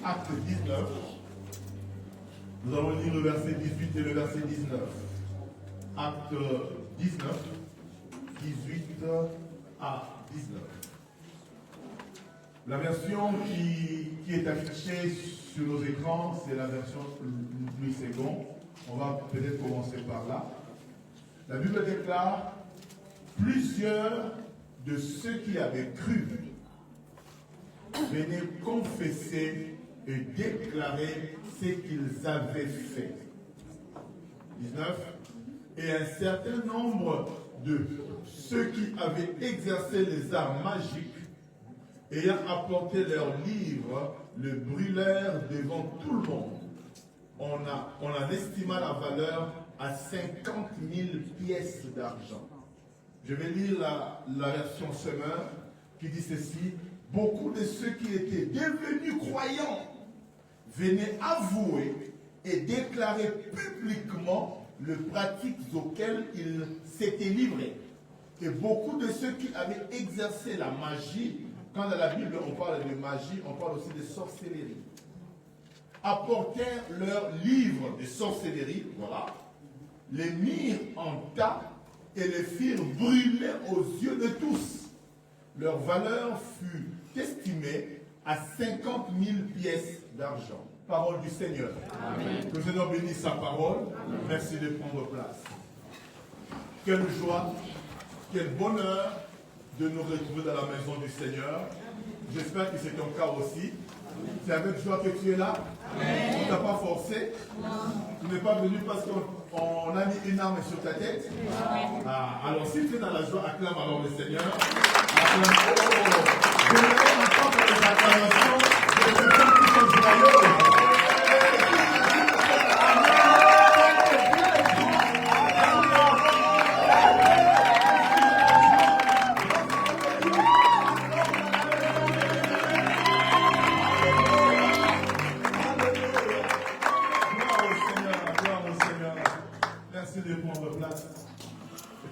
Acte 19. Nous allons lire le verset 18 et le verset 19. Acte 19, 18 à 19. La version qui est affichée sur nos écrans, c'est la version Louis II. On va peut-être commencer par là. La Bible déclare: plusieurs de ceux qui avaient cru venaient confesser et déclarer ce qu'ils avaient fait. 19. Et un certain nombre de ceux qui avaient exercé les arts magiques, ayant apporté leurs livres, le brûlèrent devant tout le monde. On en estima la valeur à 50 000 pièces d'argent. Je vais lire la version Semeur qui dit ceci: beaucoup de ceux qui étaient devenus croyants venaient avouer et déclarer publiquement les pratiques auxquelles ils s'étaient livrés. Et beaucoup de ceux qui avaient exercé la magie, quand dans la Bible on parle de magie, on parle aussi de sorcellerie, apportèrent leurs livres de sorcellerie, voilà, les mirent en tas et les firent brûler aux yeux de tous. Leur valeur fut estimée à 50 000 pièces d'argent. Parole du Seigneur. Amen. Que le Seigneur bénisse sa parole. Amen. Merci de prendre place. Quelle joie, quel bonheur de nous retrouver dans la maison du Seigneur. J'espère que c'est ton cas aussi. C'est avec joie que tu es là. Amen. On ne t'a pas forcé. Non. Tu n'es pas venu parce qu'on a mis une arme sur ta tête. Ah, alors si tu es dans la joie, acclame alors le Seigneur. Acclame. Je vais entendre les acclamations de ceux qui sont joyeux.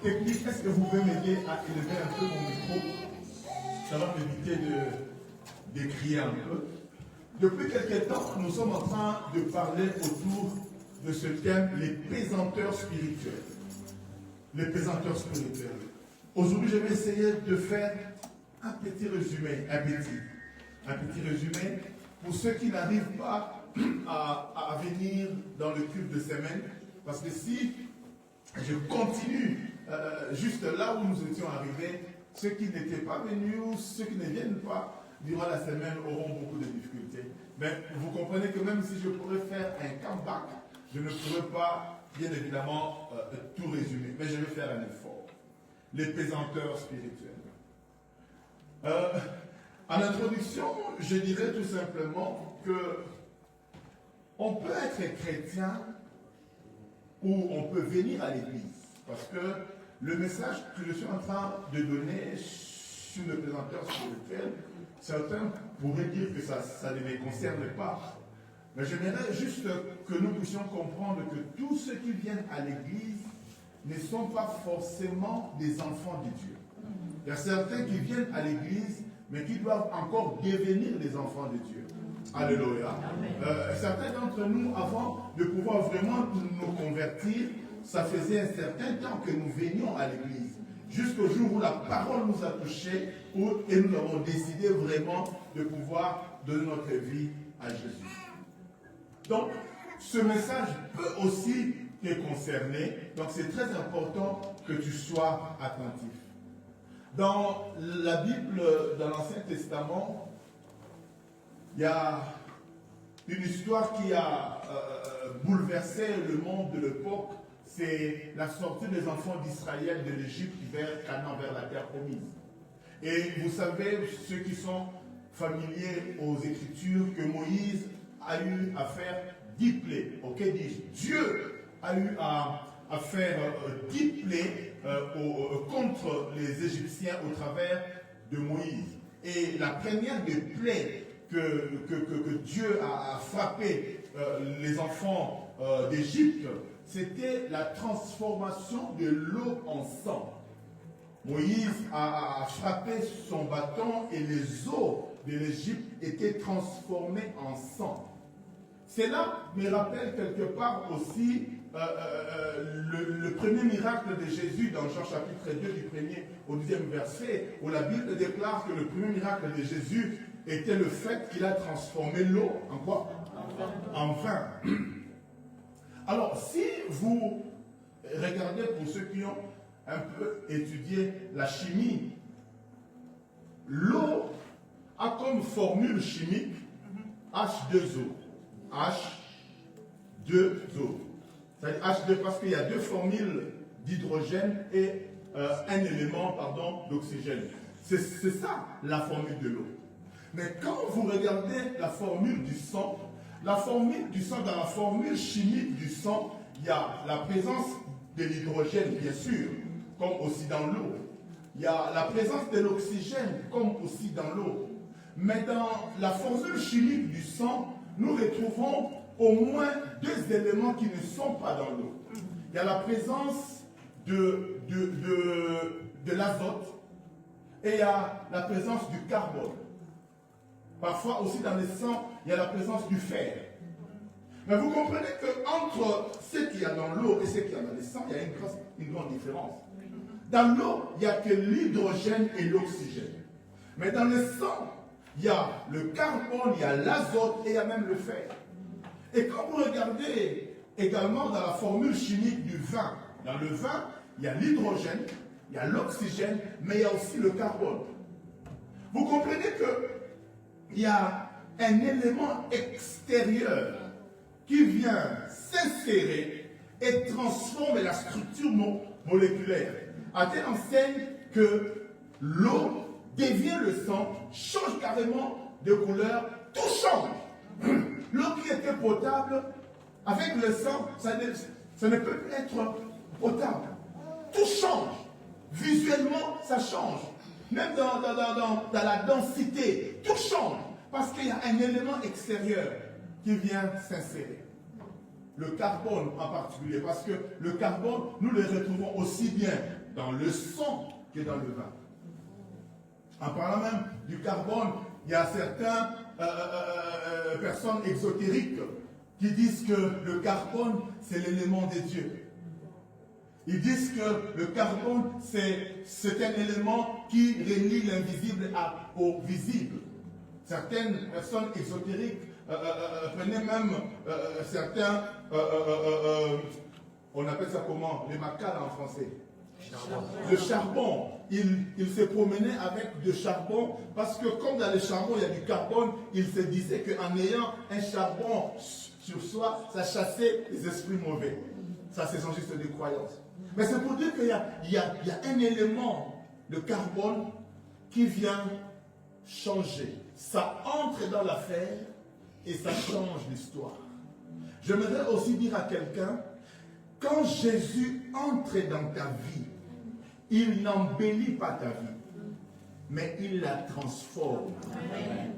Technique, est-ce que vous pouvez m'aider à élever un peu mon micro? Ça va m'éviter de crier un peu. Depuis quelques temps, nous sommes en train de parler autour de ce thème, les pesanteurs spirituels. Les pesanteurs spirituels. Aujourd'hui, je vais essayer de faire un petit résumé, un petit résumé pour ceux qui n'arrivent pas à venir dans le culte de semaine, parce que si je continue juste là où nous étions arrivés, ceux qui n'étaient pas venus ou ceux qui ne viennent pas durant la semaine auront beaucoup de difficultés. Mais vous comprenez que même si je pourrais faire un comeback, je ne pourrais pas, bien évidemment, tout résumer. Mais je vais faire un effort. Les pesanteurs spirituels. En introduction, je dirais tout simplement que on peut être chrétien ou on peut venir à l'église. Parce que le message que je suis en train de donner sur le présenteur spirituel, certains pourraient dire que ça ne les concerne pas. Mais j'aimerais juste que nous puissions comprendre que tous ceux qui viennent à l'église ne sont pas forcément des enfants de Dieu. Il y a certains qui viennent à l'église, mais qui doivent encore devenir des enfants de Dieu. Alléluia. Certains d'entre nous, avant de pouvoir vraiment nous convertir, ça faisait un certain temps que nous venions à l'église, jusqu'au jour où la parole nous a touchés et nous avons décidé vraiment de pouvoir donner notre vie à Jésus. Donc, ce message peut aussi te concerner, donc c'est très important que tu sois attentif. Dans la Bible, dans l'Ancien Testament, il y a une histoire qui a bouleversé le monde de l'époque. C'est la sortie des enfants d'Israël de l'Égypte vers Canaan, vers la terre promise. Et vous savez, ceux qui sont familiers aux Écritures, que Moïse a eu à faire 10 plaies. Ok, Dieu a eu à faire 10 plaies contre les Égyptiens au travers de Moïse. Et la première des plaies que Dieu a frappé les enfants d'Égypte, c'était la transformation de l'eau en sang. Moïse a frappé son bâton et les eaux de l'Égypte était transformé en sang. Cela me rappelle quelque part aussi le premier miracle de Jésus dans Jean chapitre 2 du 1er au 10e verset, où la Bible déclare que le premier miracle de Jésus était le fait qu'il a transformé l'eau en quoi? En vin. Alors, si vous regardez pour ceux qui ont un peu étudié la chimie, l'eau a comme formule chimique H2O. H2O. C'est-à-dire H2 parce qu'il y a deux formules d'hydrogène et un élément, d'oxygène. C'est ça la formule de l'eau. Mais quand vous regardez la formule du sang, dans la formule chimique du sang, il y a la présence de l'hydrogène, bien sûr, comme aussi dans l'eau. Il y a la présence de l'oxygène, comme aussi dans l'eau. Mais dans la formule chimique du sang, nous retrouvons au moins deux éléments qui ne sont pas dans l'eau. Il y a la présence de l'azote et il y a la présence du carbone. Parfois aussi dans le sang, il y a la présence du fer. Mais vous comprenez qu'entre ce qu'il y a dans l'eau et ce qu'il y a dans le sang, il y a une grande différence. Dans l'eau, il n'y a que l'hydrogène et l'oxygène. Mais dans le sang, il y a le carbone, il y a l'azote et il y a même le fer. Et quand vous regardez également dans la formule chimique du vin, dans le vin, il y a l'hydrogène, il y a l'oxygène, mais il y a aussi le carbone. Vous comprenez qu'il y a un élément extérieur qui vient s'insérer et transforme la structure moléculaire. À telle enseigne que l'eau devient le sang, change carrément de couleur, tout change. L'eau qui était potable, avec le sang, ça ne peut plus être potable. Tout change. Visuellement, ça change. Même dans la densité, tout change. Parce qu'il y a un élément extérieur qui vient s'insérer. Le carbone en particulier. Parce que le carbone, nous le retrouvons aussi bien dans le sang que dans le vin. En parlant même du carbone, il y a certaines personnes exotériques qui disent que le carbone, c'est l'élément des dieux. Ils disent que le carbone, c'est un élément qui relie l'invisible au visible. Certaines personnes exotériques prenaient même certains, on appelle ça comment? Les macales en français. Le charbon, il se promenait avec du charbon parce que comme dans le charbon il y a du carbone, il se disait qu'en ayant un charbon sur soi, ça chassait les esprits mauvais. Ça, ce sont juste des croyances. Mais c'est pour dire qu'il y a un élément de carbone qui vient changer. Ça entre dans l'affaire et ça change l'histoire. J'aimerais aussi dire à quelqu'un, quand Jésus entre dans ta vie, il n'embellit pas ta vie, mais il la transforme. Amen.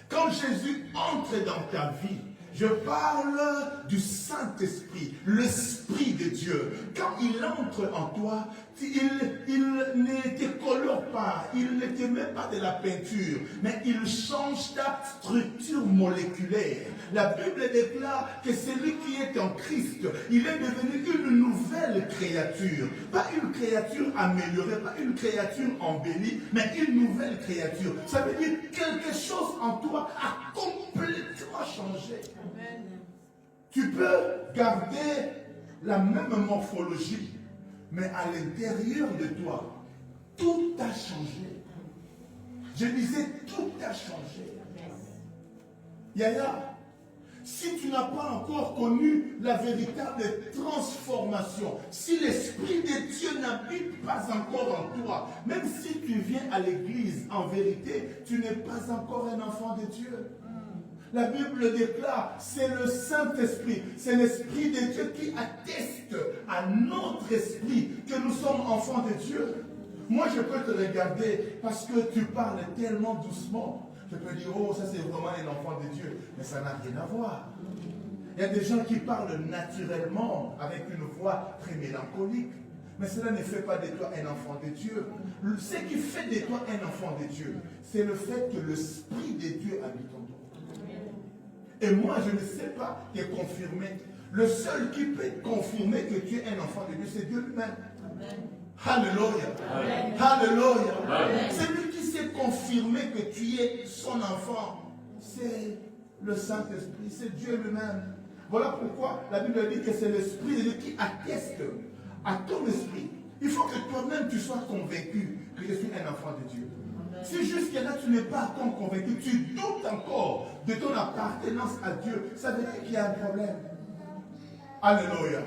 Quand Jésus entre dans ta vie, je parle du Saint-Esprit, l'Esprit de Dieu. Quand il entre en toi, il ne te colore pas, il ne te met pas de la peinture, mais il change ta structure moléculaire. La Bible déclare que celui qui est en Christ, il est devenu une nouvelle créature. Pas une créature améliorée, pas une créature embellie, mais une nouvelle créature. Ça veut dire que quelque chose en toi a complètement changé. Amen. Tu peux garder la même morphologie, mais à l'intérieur de toi, tout a changé. Je disais, tout a changé. Yaya, si tu n'as pas encore connu la véritable transformation, si l'Esprit de Dieu n'habite pas encore en toi, même si tu viens à l'église, en vérité, tu n'es pas encore un enfant de Dieu. La Bible déclare, c'est le Saint-Esprit, c'est l'Esprit de Dieu qui atteste à notre esprit que nous sommes enfants de Dieu. Moi, je peux te regarder parce que tu parles tellement doucement. Je peux dire, oh, ça c'est vraiment un enfant de Dieu. Mais ça n'a rien à voir. Il y a des gens qui parlent naturellement avec une voix très mélancolique. Mais cela ne fait pas de toi un enfant de Dieu. Ce qui fait de toi un enfant de Dieu, c'est le fait que l'Esprit de Dieu habite en toi. Et moi, je ne sais pas te confirmer. Le seul qui peut confirmer que tu es un enfant de Dieu, c'est Dieu lui-même. Alléluia. Alléluia. C'est lui qui sait confirmer que tu es son enfant. C'est le Saint-Esprit, c'est Dieu lui-même. Voilà pourquoi la Bible dit que c'est l'Esprit de Dieu qui atteste à ton esprit. Il faut que toi-même tu sois convaincu que je suis un enfant de Dieu. Si jusque-là tu n'es pas encore convaincu, tu doutes encore de ton appartenance à Dieu, ça veut dire qu'il y a un problème. Alléluia.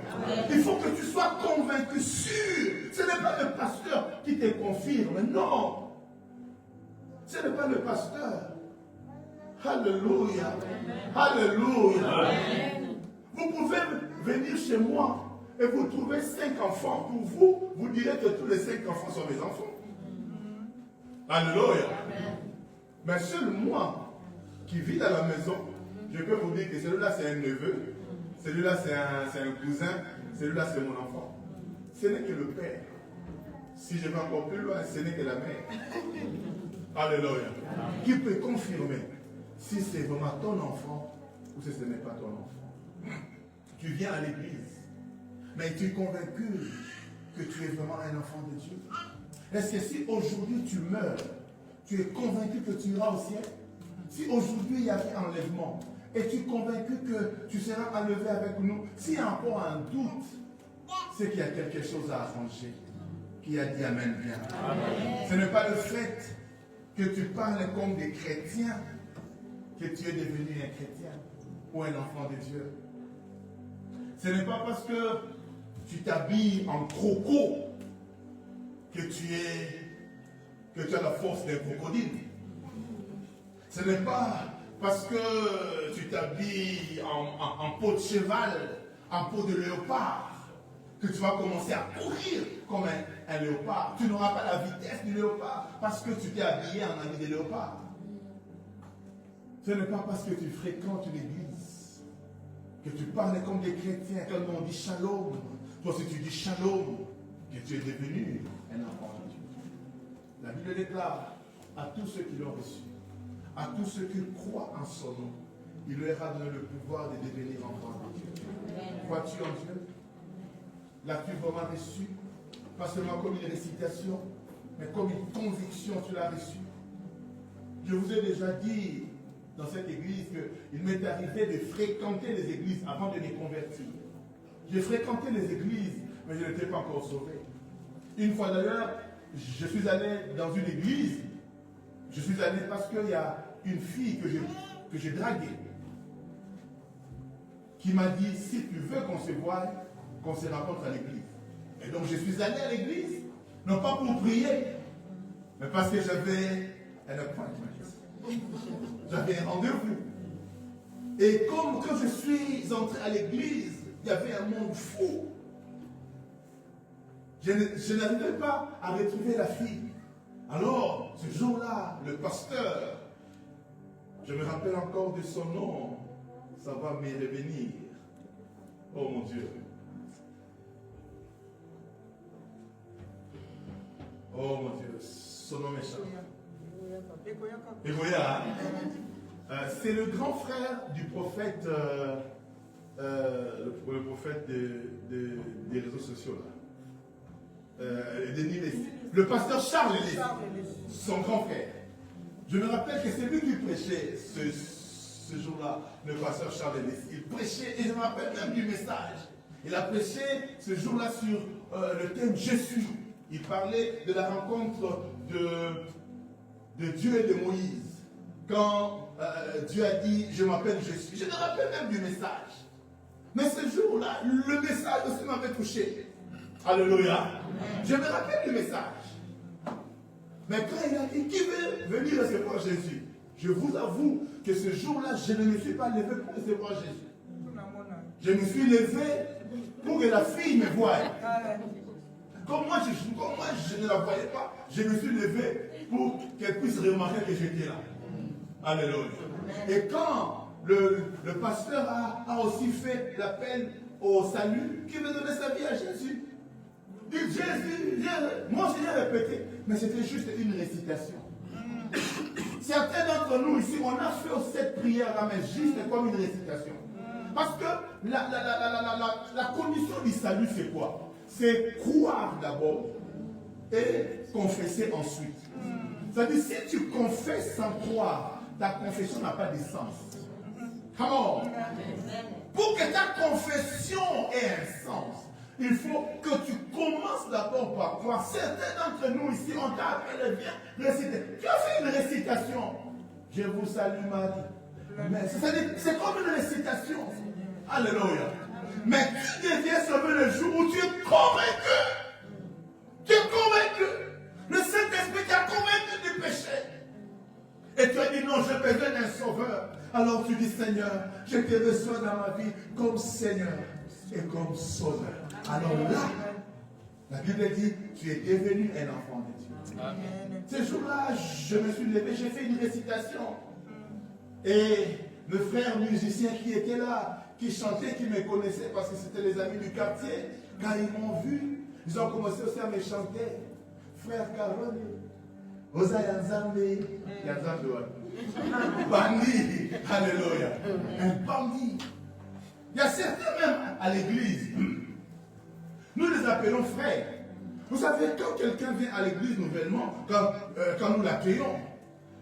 Il faut que tu sois convaincu, sûr. Ce n'est pas le pasteur qui te confirme, non. Ce n'est pas le pasteur. Alléluia. Alléluia. Vous pouvez venir chez moi et vous trouvez 5 enfants pour vous. Vous direz que tous les 5 enfants sont mes enfants. Alléluia. Mais seul moi qui vis dans la maison, je peux vous dire que celui-là c'est un neveu, celui-là c'est un cousin, celui-là c'est mon enfant. Ce n'est que le père. Si je vais encore plus loin, ce n'est que la mère. Alléluia. Qui peut confirmer si c'est vraiment ton enfant ou si ce n'est pas ton enfant. Tu viens à l'église, mais tu es convaincu que tu es vraiment un enfant de Dieu. Est-ce que si aujourd'hui tu meurs, tu es convaincu que tu iras au ciel? Si aujourd'hui il y avait un enlèvement, et tu es convaincu que tu seras enlevé avec nous, s'il y a encore un doute, c'est qu'il y a quelque chose à arranger. Qui a dit Amen bien. Amen. Ce n'est pas le fait que tu parles comme des chrétiens que tu es devenu un chrétien ou un enfant de Dieu. Ce n'est pas parce que tu t'habilles en croco que tu as la force d'un crocodile. Ce n'est pas parce que tu t'habilles en peau de cheval, en peau de léopard, que tu vas commencer à courir comme un léopard. Tu n'auras pas la vitesse du léopard parce que tu t'es habillé en habit de léopard. Ce n'est pas parce que tu fréquentes l'église, que tu parles comme des chrétiens, comme on dit shalom. Toi, si tu dis shalom, que tu es devenu un enfant de Dieu. La Bible déclare à tous ceux qui l'ont reçu, à tous ceux qui croient en son nom, il leur a donné le pouvoir de devenir enfants de Dieu. Crois-tu en Dieu? L'as-tu vraiment reçu? Pas seulement comme une récitation, mais comme une conviction, tu l'as reçu. Je vous ai déjà dit dans cette église qu'il m'est arrivé de fréquenter les églises avant de me convertir. J'ai fréquenté les églises, mais je n'étais pas encore sauvé. Une fois d'ailleurs, je suis allé dans une église. Je suis allé parce qu'il y a une fille que j'ai draguée qui m'a dit, si tu veux qu'on se voie, qu'on se rencontre à l'église. Et donc je suis allé à l'église, non pas pour prier, mais parce que j'avais un appointment. J'avais un rendez-vous. Et comme quand je suis entré à l'église, il y avait un monde fou. Je n'arrivais pas à retrouver la fille. Alors, ce jour-là, le pasteur, je me rappelle encore de son nom, ça va me revenir. Oh mon Dieu. Oh mon Dieu, son nom est Charles. Egoya. C'est le grand frère du prophète, le prophète des réseaux sociaux. Là. Le pasteur Charles Ellis, son grand frère. Je me rappelle que c'est lui qui prêchait ce jour-là, le pasteur Charles Ellis. Il prêchait, et je me rappelle même du message. Il a prêché ce jour-là sur le thème Je suis. Il parlait de la rencontre de Dieu et de Moïse. Quand Dieu a dit, je m'appelle Je suis. Je me rappelle même du message. Mais ce jour-là, le message aussi m'avait touché. Alléluia. Je me rappelle du message. Mais quand il a dit, qui veut venir recevoir Jésus? Je vous avoue que ce jour-là, je ne me suis pas levé pour recevoir Jésus. Je me suis levé pour que la fille me voie. Comme moi, je ne la voyais pas, je me suis levé pour qu'elle puisse remarquer que j'étais là. Alléluia. Et quand le pasteur a aussi fait l'appel au salut, qui veut donner sa vie à Jésus, Moi, je l'ai répété, mais c'était juste une récitation. Certains d'entre nous ici, on a fait cette prière-là, mais juste comme une récitation. Parce que la condition du salut, c'est quoi? C'est croire d'abord et confesser ensuite. C'est-à-dire, si tu confesses sans croire, ta confession n'a pas de sens. Come on. Pour que ta confession ait un sens, il faut que tu commences d'abord par croire. Certains d'entre nous ici, on t'a appelé, viens réciter. Tu as fait une récitation. Je vous salue Marie. C'est comme une récitation. Alléluia. Mais tu deviens sauvé le jour où tu es convaincu. Tu es convaincu. Le Saint-Esprit t'a convaincu du péché. Et tu as dit non, j'ai besoin d'un sauveur. Alors tu dis Seigneur, je te reçois dans ma vie comme Seigneur et comme sauveur. Alors là, la Bible dit, tu es devenu un enfant de Dieu. Amen. Ce jour-là, je me suis levé, j'ai fait une récitation. Et le frère musicien qui était là, qui chantait, qui me connaissait parce que c'était les amis du quartier, quand ils m'ont vu, ils ont commencé aussi à me chanter. Frère Caron, Osa Yanzambe, Yanzambe, bandit, alléluia, un bandit. Il y a certains même à l'église, nous les appelons frères. Vous savez, quand quelqu'un vient à l'église nouvellement, quand nous l'accueillons,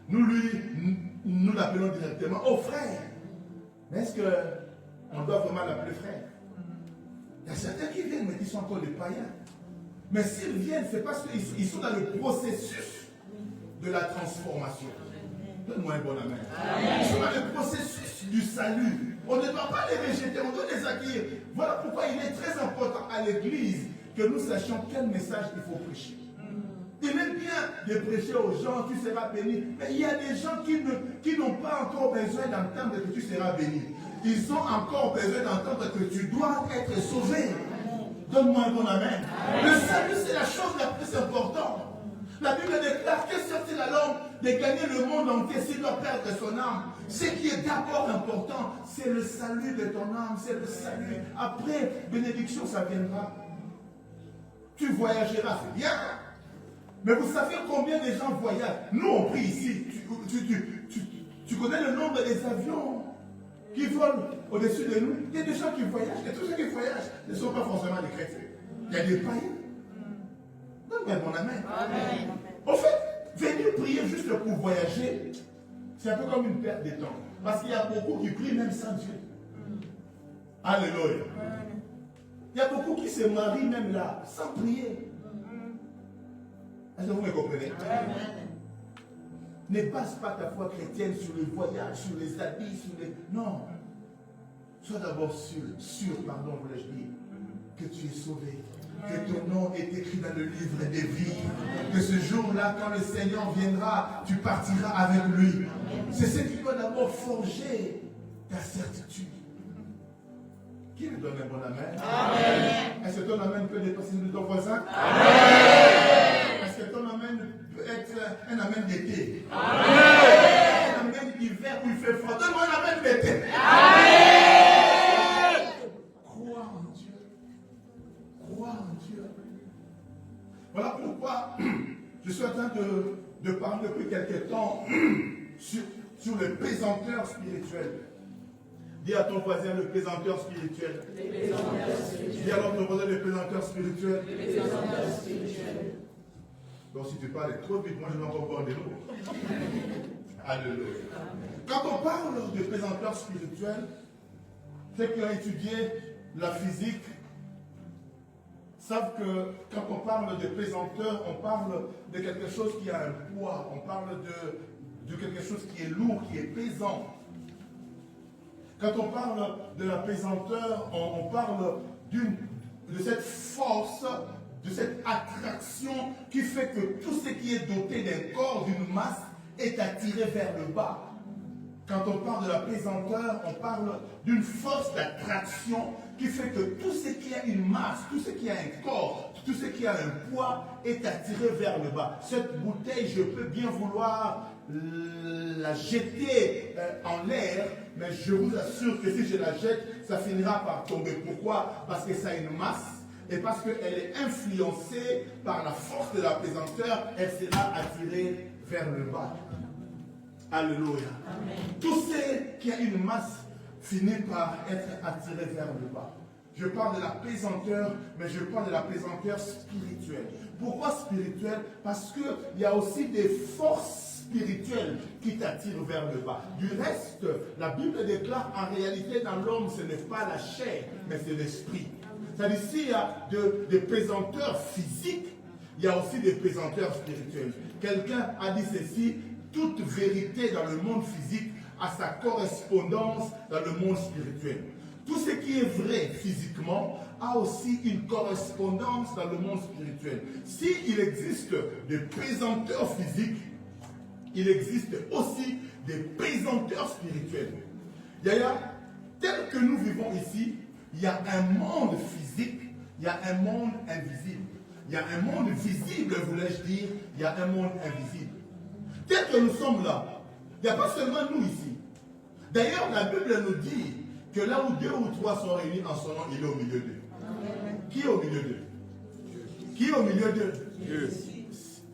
nous l'appelons directement, oh frère. Mais est-ce qu'on doit vraiment l'appeler frère? Il y a certains qui viennent, mais qui sont encore des païens. Mais s'ils viennent, c'est parce qu'ils sont dans le processus de la transformation. Donne-moi un bon amen. Ils sont dans le processus du salut. On ne doit pas les rejeter, on doit les accueillir. Voilà pourquoi il est très important à l'église que nous sachions quel message il faut prêcher. Il est bien de prêcher aux gens, tu seras béni. Mais il y a des gens qui n'ont pas encore besoin d'entendre que tu seras béni. Ils ont encore besoin d'entendre que tu dois être sauvé. Donne-moi un bon amen. Le salut, c'est la chose la plus importante. La Bible déclare que sortir la langue de gagner le monde entier s'il doit perdre son âme. Ce qui est d'abord important, c'est le salut de ton âme, c'est le salut. Après, bénédiction, ça viendra. Tu voyageras, c'est bien. Mais vous savez combien de gens voyagent? Nous, on prie ici. Tu connais le nombre des avions qui volent au-dessus de nous? Il y a des gens qui voyagent. Et tous ceux qui voyagent ne sont pas forcément des chrétiens. Il y a des païens. Donne-moi mon amen. Amen. En fait, venir prier juste pour voyager, c'est un peu comme une perte de temps. Parce qu'il y a beaucoup qui prient même sans Dieu. Alléluia. Il y a beaucoup qui se marient même là, sans prier. Est-ce que vous me comprenez? Ne passe pas ta foi chrétienne sur le voyage, sur les habits, sur les... Non. Sois d'abord sûr, voulais-je dire, que tu es sauvé. Que ton nom est écrit dans le livre des vies. Que ce jour-là, quand le Seigneur viendra, tu partiras avec lui. C'est ce qui doit d'abord forger ta certitude. Qui me donne un bon amen? Amen. Est-ce que ton amen peut dépasser celui de ton voisin? Amen. Est-ce que ton amen peut être un amen d'été? Amen. Un amen d'hiver où il fait froid. Donne-moi un amen d'été. Amen. Crois en Dieu. Crois en Dieu. Voilà pourquoi je suis en train de parler depuis quelque temps sur le pesanteur spirituel. Dis à ton voisin le pesanteur spirituel. Dis alors ton voisin le pesanteur spirituel. Donc si tu parles trop vite, moi je vais encore boire de l'eau. Alléluia. Quand on parle de pesanteur spirituel, ceux qui ont étudié la physique savent que quand on parle de pesanteur, on parle de quelque chose qui a un poids, on parle de quelque chose qui est lourd, qui est pesant. Quand on parle de la pesanteur, on parle de cette force, de cette attraction qui fait que tout ce qui est doté d'un corps, d'une masse, est attiré vers le bas. Quand on parle de la pesanteur, on parle d'une force d'attraction qui fait que tout ce qui a une masse, tout ce qui a un corps, tout ce qui a un poids est attiré vers le bas. Cette bouteille, je peux bien vouloir la jeter en l'air, mais je vous assure que si je la jette, ça finira par tomber. Pourquoi? Parce que ça a une masse, Et parce qu'elle est influencée par la force de la pesanteur, elle sera attirée vers le bas. Alléluia. Tout ce qui a une masse finit par être attiré vers le bas. Je parle de la pesanteur, mais je parle de la pesanteur spirituelle. Pourquoi spirituelle? Parce qu'il y a aussi des forces spirituelles qui t'attirent vers le bas. Du reste, la Bible déclare en réalité dans l'homme, ce n'est pas la chair, mais c'est l'esprit. C'est-à-dire s'il y a des pesanteurs physiques, il y a aussi des pesanteurs spirituels. Quelqu'un a dit ceci, toute vérité dans le monde physique a sa correspondance dans le monde spirituel. Tout ce qui est vrai physiquement a aussi une correspondance dans le monde spirituel. S'il existe des pesanteurs physiques, il existe aussi des pesanteurs spirituels. Tel que nous vivons ici, il y a un monde physique, il y a un monde invisible. Il y a un monde visible, voulais-je dire, il y a un monde invisible. Tel que nous sommes là, il n'y a pas seulement nous ici. D'ailleurs, la Bible nous dit que là où 2 ou 3 sont réunis en son nom, il est au milieu d'eux. Qui est au milieu d'eux? Qui est au milieu d'eux? Dieu.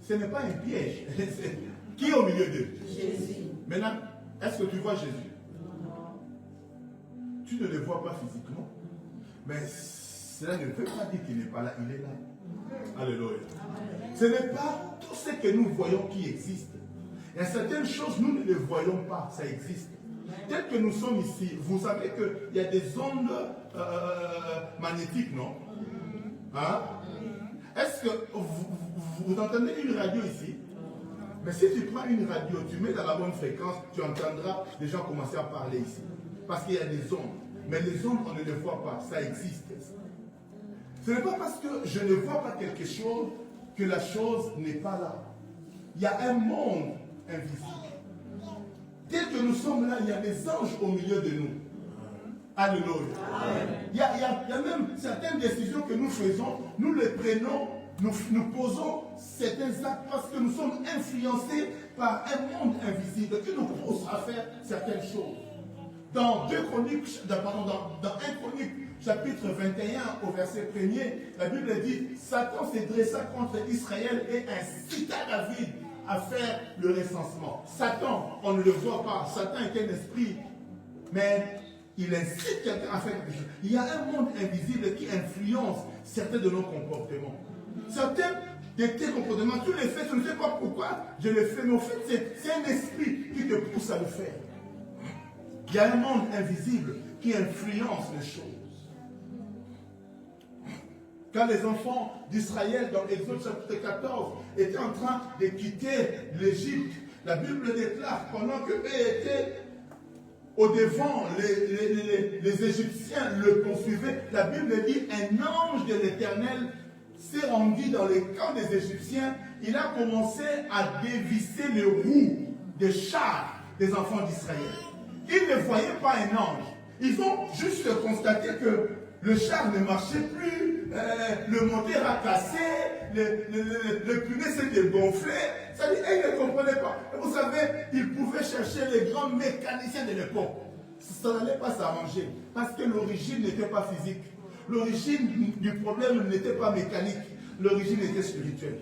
Ce n'est pas un piège. Qui est au milieu d'eux? Jésus. Maintenant, est-ce que tu vois Jésus? Non. Tu ne le vois pas physiquement. Mais cela ne veut pas dire qu'il n'est pas là, il est là. Alléluia. Ce n'est pas tout ce que nous voyons qui existe. Il y a certaines choses, nous ne les voyons pas, ça existe. Tel que nous sommes ici, vous savez qu'il y a des ondes magnétiques, non? Hein? Est-ce que vous entendez une radio ici? Mais si tu prends une radio, tu mets dans la bonne fréquence, tu entendras les gens commencer à parler ici. Parce qu'il y a des ondes. Mais les ondes, on ne les voit pas, ça existe. Ce n'est pas parce que je ne vois pas quelque chose que la chose n'est pas là. Il y a un monde invisible. Tel que nous sommes là, il y a des anges au milieu de nous. Alléluia. Il y a même certaines décisions que nous faisons, nous les prenons, nous posons certains actes parce que nous sommes influencés par un monde invisible qui nous pousse à faire certaines choses. Dans 1 Chroniques, chapitre 21, au verset 1er, la Bible dit, Satan se dressa contre Israël et incita David à faire le recensement. Satan, on ne le voit pas, Satan est un esprit, mais il incite quelqu'un à faire quelque chose. Il y a un monde invisible qui influence certains de nos comportements. Certains de tes comportements, tu les fais, tu ne sais pas pourquoi je les fais, mais au fait, c'est un esprit qui te pousse à le faire. Il y a un monde invisible qui influence les choses. Quand les enfants d'Israël, dans Exode chapitre 14, étaient en train de quitter l'Égypte, la Bible déclare, pendant qu'eux étaient au-devant, les Égyptiens le poursuivaient, la Bible dit, un ange de l'Éternel s'est rendu dans les camps des Égyptiens, il a commencé à dévisser les roues des chars des enfants d'Israël. Ils ne voyaient pas un ange. Ils ont juste constaté que le char ne marchait plus, le moteur a cassé, le pneu s'était gonflé. Ça dit, ils ne comprenaient pas. Et vous savez, ils pouvaient chercher les grands mécaniciens de l'époque. Ça n'allait pas s'arranger. Parce que l'origine n'était pas physique. L'origine du problème n'était pas mécanique. L'origine était spirituelle.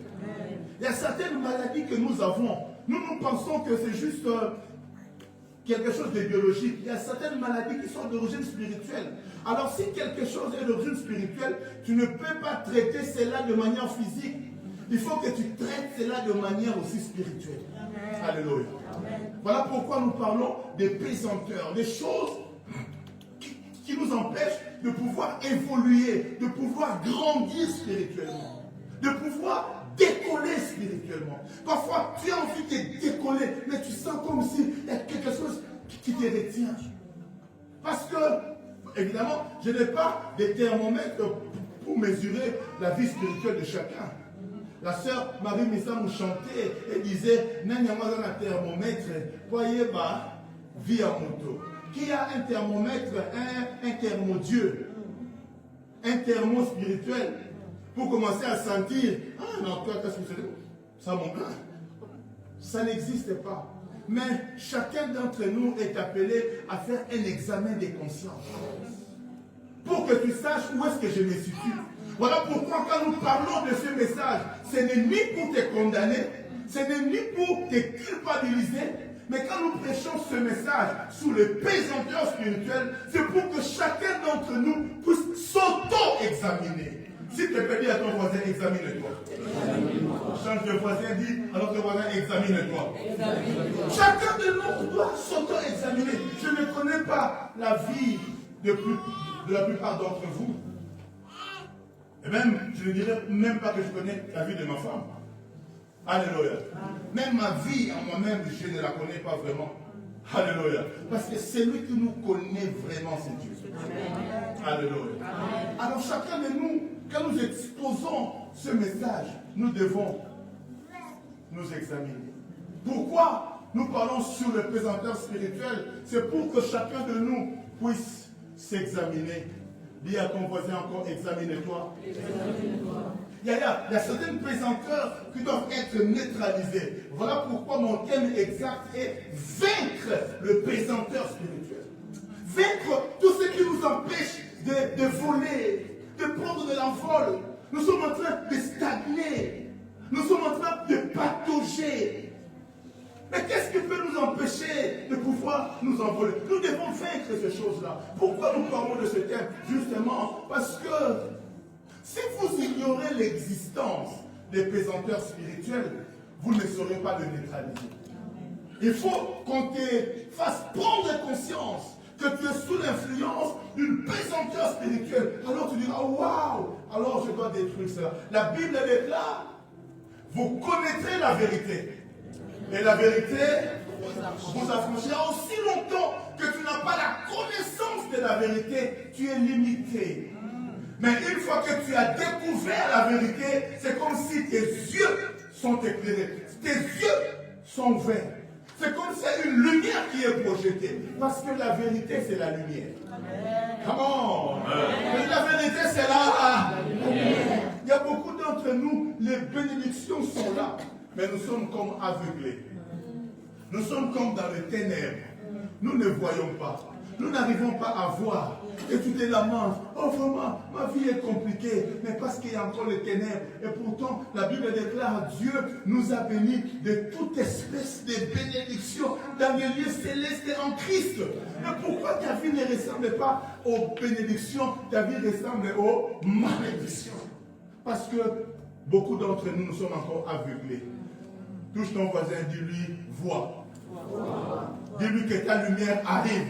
Il y a certaines maladies que nous avons. Nous pensons que c'est juste quelque chose de biologique. Il y a certaines maladies qui sont d'origine spirituelle. Alors si quelque chose est d'origine spirituelle, tu ne peux pas traiter cela de manière physique. Il faut que tu traites cela de manière aussi spirituelle. Amen. Alléluia. Amen. Voilà pourquoi nous parlons des pesanteurs, des choses qui nous empêchent de pouvoir évoluer, de pouvoir grandir spirituellement, de pouvoir décoller spirituellement. Parfois, tu as envie de décoller, mais tu sens comme s'il y a quelque chose qui te retient. Parce que, évidemment, je n'ai pas de thermomètre pour mesurer la vie spirituelle de chacun. La sœur Marie Messam chantait et disait, Nanyama dans un thermomètre, voyez bas, vie à moto. Qui a un thermomètre, un thermodieu, un thermo spirituel, pour commencer à sentir, ah non, qu'est-ce que c'est? Ça mon gars. Ça n'existe pas. Mais chacun d'entre nous est appelé à faire un examen de conscience. pour que tu saches où est-ce que je me situe. Voilà pourquoi quand nous parlons de ce message, ce n'est ni pour te condamner, ce n'est ni pour te culpabiliser, mais quand nous prêchons ce message sous le pesanteur spirituel, c'est pour que chacun d'entre nous puisse s'auto-examiner. Si tu peux dire à ton voisin, examine-toi. Change de voisin, dis à notre voisin, examine-toi. Chacun de nous doit s'auto-examiner. Je ne connais pas la vie de la plupart d'entre vous. Et même, je ne dirais même pas que je connais la vie de ma femme. Alléluia. Même ma vie en moi-même, je ne la connais pas vraiment. Alléluia. Parce que celui qui nous connaît vraiment, c'est Dieu. Alléluia. Alors chacun de nous, quand nous exposons ce message, nous devons nous examiner. Pourquoi nous parlons sur le présenteur spirituel? C'est pour que chacun de nous puisse s'examiner. Dis à ton voisin encore, examine-toi. Il y a certains présenteurs qui doivent être neutralisés. Voilà pourquoi mon thème exact est vaincre le présenteur spirituel. Vaincre tout ce qui nous empêche de voler, de prendre de l'envol. Nous sommes en train de stagner. Nous sommes en train de patauger. Mais qu'est-ce qui peut nous empêcher de pouvoir nous envoler? Nous devons vaincre ces choses-là. Pourquoi nous parlons de ce thème? Justement parce que si vous ignorez l'existence des pesanteurs spirituels, vous ne saurez pas le neutraliser. Il faut qu'on te fasse prendre conscience que tu es sous l'influence d'une pesanteur spirituelle. Alors tu diras, waouh, alors je dois détruire cela. La Bible déclare, vous connaîtrez la vérité. Et la vérité vous affranchira. Aussi longtemps que tu n'as pas la connaissance de la vérité, tu es limité. Mais une fois que tu as découvert la vérité, c'est comme si tes yeux sont éclairés. Tes yeux sont ouverts. C'est comme si c'est une lumière qui est projetée. Parce que la vérité, c'est la lumière. Come on. La vérité, c'est la lumière. Il y a beaucoup d'entre nous, les bénédictions sont là. Mais nous sommes comme aveuglés. Nous sommes comme dans les ténèbres. Nous ne voyons pas. Nous n'arrivons pas à voir. Et tu te lamentes. Oh vraiment, ma vie est compliquée. Mais parce qu'il y a encore les ténèbres. Et pourtant, la Bible déclare, Dieu nous a bénis de toute espèce de bénédictions dans les lieux célestes en Christ. Mais pourquoi ta vie ne ressemble pas aux bénédictions? Ta vie ressemble aux malédictions. Parce que beaucoup d'entre nous, nous sommes encore aveuglés. Touche ton voisin, dis-lui, vois. Dis-lui que ta lumière arrive.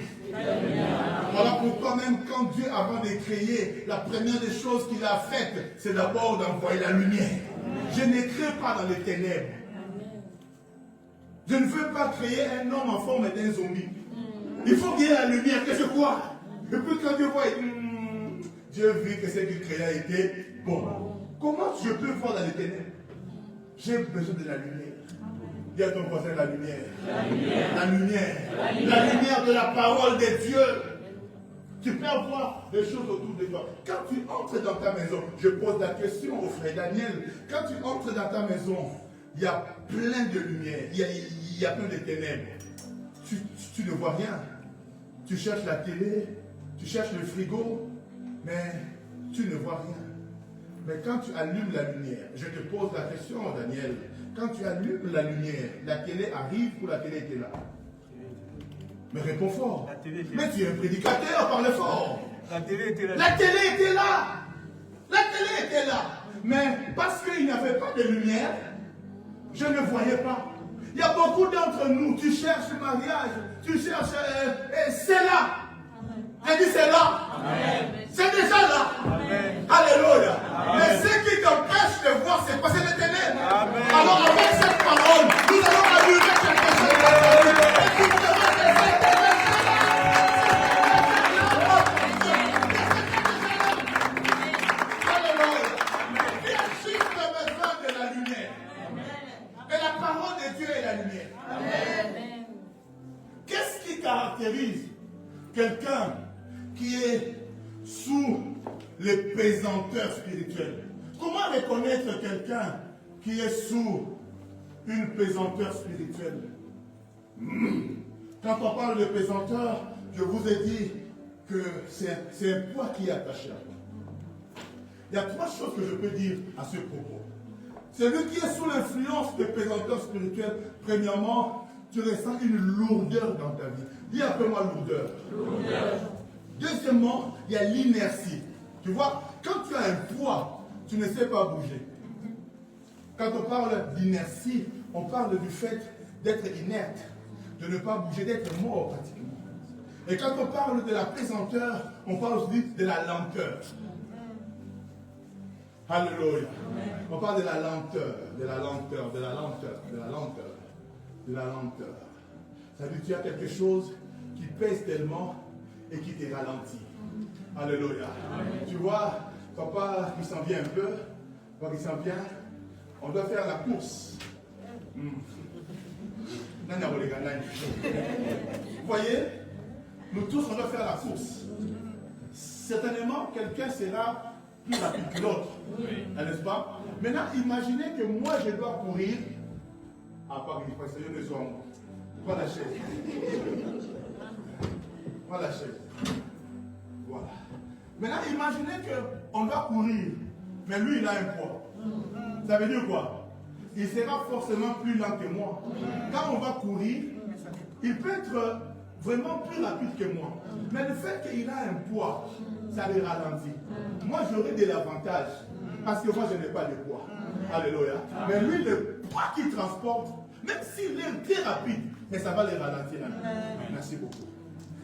Voilà pourquoi même quand Dieu, avant de créer, la première des choses qu'il a faites, c'est d'abord d'envoyer la lumière. Je ne crée pas dans les ténèbres. Je ne veux pas créer un homme en forme d'un zombie. Il faut qu'il y ait la lumière, que je vois. Et puis quand Dieu voit, Dieu vit que ce qu'il créa était bon. Comment je peux voir dans les ténèbres? J'ai besoin de la lumière. Dis à ton voisin la lumière. La lumière. La lumière. La lumière de la parole de Dieu. Tu peux avoir des choses autour de toi. Quand tu entres dans ta maison, je pose la question au frère Daniel. Quand tu entres dans ta maison, il y a plein de lumière. Il y a plein de ténèbres. Tu ne vois rien. Tu cherches la télé, tu cherches le frigo, mais tu ne vois rien. Mais quand tu allumes la lumière, je te pose la question, Daniel, quand tu allumes la lumière, la télé arrive ou la télé était là? Mais réponds fort. Mais tu es un prédicateur, parle fort. La télé était là. La télé était là. La télé était là. Mais parce qu'il n'y avait pas de lumière, je ne voyais pas. Il y a beaucoup d'entre nous, tu cherches mariage, tu cherches, c'est là. J'ai dit c'est là. Amen. C'est déjà là. Amen. Alléluia. Amen. Mais ce qui t'empêche de voir, c'est passer les ténèbres. Amen. Alors avec cette parole, nous allons allumer quelque chose. Alléluia. Il y a juste besoin de la lumière. Et la parole de Dieu est la lumière. Amen. Qu'est-ce qui caractérise quelqu'un qui est sous les pesanteurs spirituels? Comment reconnaître quelqu'un qui est sous une pesanteur spirituelle? Quand on parle de pesanteur, je vous ai dit, que c'est un poids qui est attaché à toi. Il y a trois choses que je peux dire à ce propos. Celui qui est sous l'influence des pesanteurs spirituels, premièrement, tu ressens une lourdeur dans ta vie. Dis après moi lourdeur. Deuxièmement, il y a l'inertie. Tu vois, quand tu as un poids, tu ne sais pas bouger. Quand on parle d'inertie, on parle du fait d'être inerte, de ne pas bouger, d'être mort pratiquement. Et quand on parle de la pesanteur, on parle aussi de la lenteur. Alléluia. On parle de la lenteur, de la lenteur, de la lenteur, de la lenteur, de la lenteur. Ça veut dire que tu as quelque chose qui pèse tellement et qui te ralentit. Alléluia. Tu vois, papa, il s'en vient un peu. Papa, il s'en vient. On doit faire la course. Vous voyez, nous tous, on doit faire la course. Certainement, quelqu'un sera plus rapide que l'autre. N'est-ce pas? Maintenant, imaginez que moi, je dois courir. Ah, pas qu'il fasse une maison. Prends la chaise. Prends la chaise. Voilà. Maintenant, imaginez qu'on doit courir. Mais lui, il a un poids. Ça veut dire quoi? Il sera forcément plus lent que moi. Quand on va courir, il peut être vraiment plus rapide que moi. Mais le fait qu'il a un poids, ça le ralentit. Moi, j'aurai de l'avantage. Parce que moi, je n'ai pas de poids. Alléluia. Mais lui, le poids qu'il transporte, même s'il est très rapide, mais ça va le ralentir. Merci beaucoup.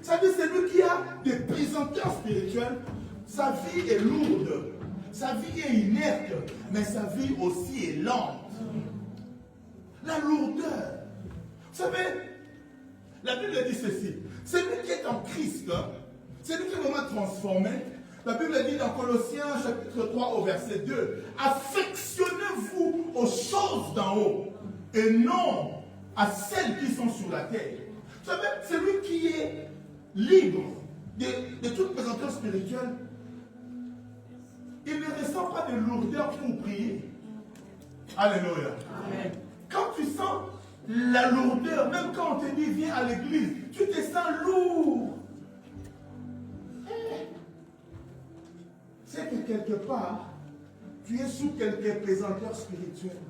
Ça veut dire que celui qui a des pesanteurs spirituels, sa vie est lourde. Sa vie est inerte, mais sa vie aussi est lente. La lourdeur. Vous savez, la Bible dit ceci. Celui qui est en Christ, celui qui est vraiment transformé, la Bible dit dans Colossiens chapitre 3 au verset 2, affectionnez-vous aux choses d'en haut et non à celles qui sont sur la terre. Vous savez, celui qui est libre de toute pesanteur spirituelle, il ne ressent pas de lourdeur pour prier. Alléluia. Amen. Quand tu sens la lourdeur, même quand on te dit viens à l'église, tu te sens lourd. C'est que quelque part, tu es sous quelques pesanteurs spirituels.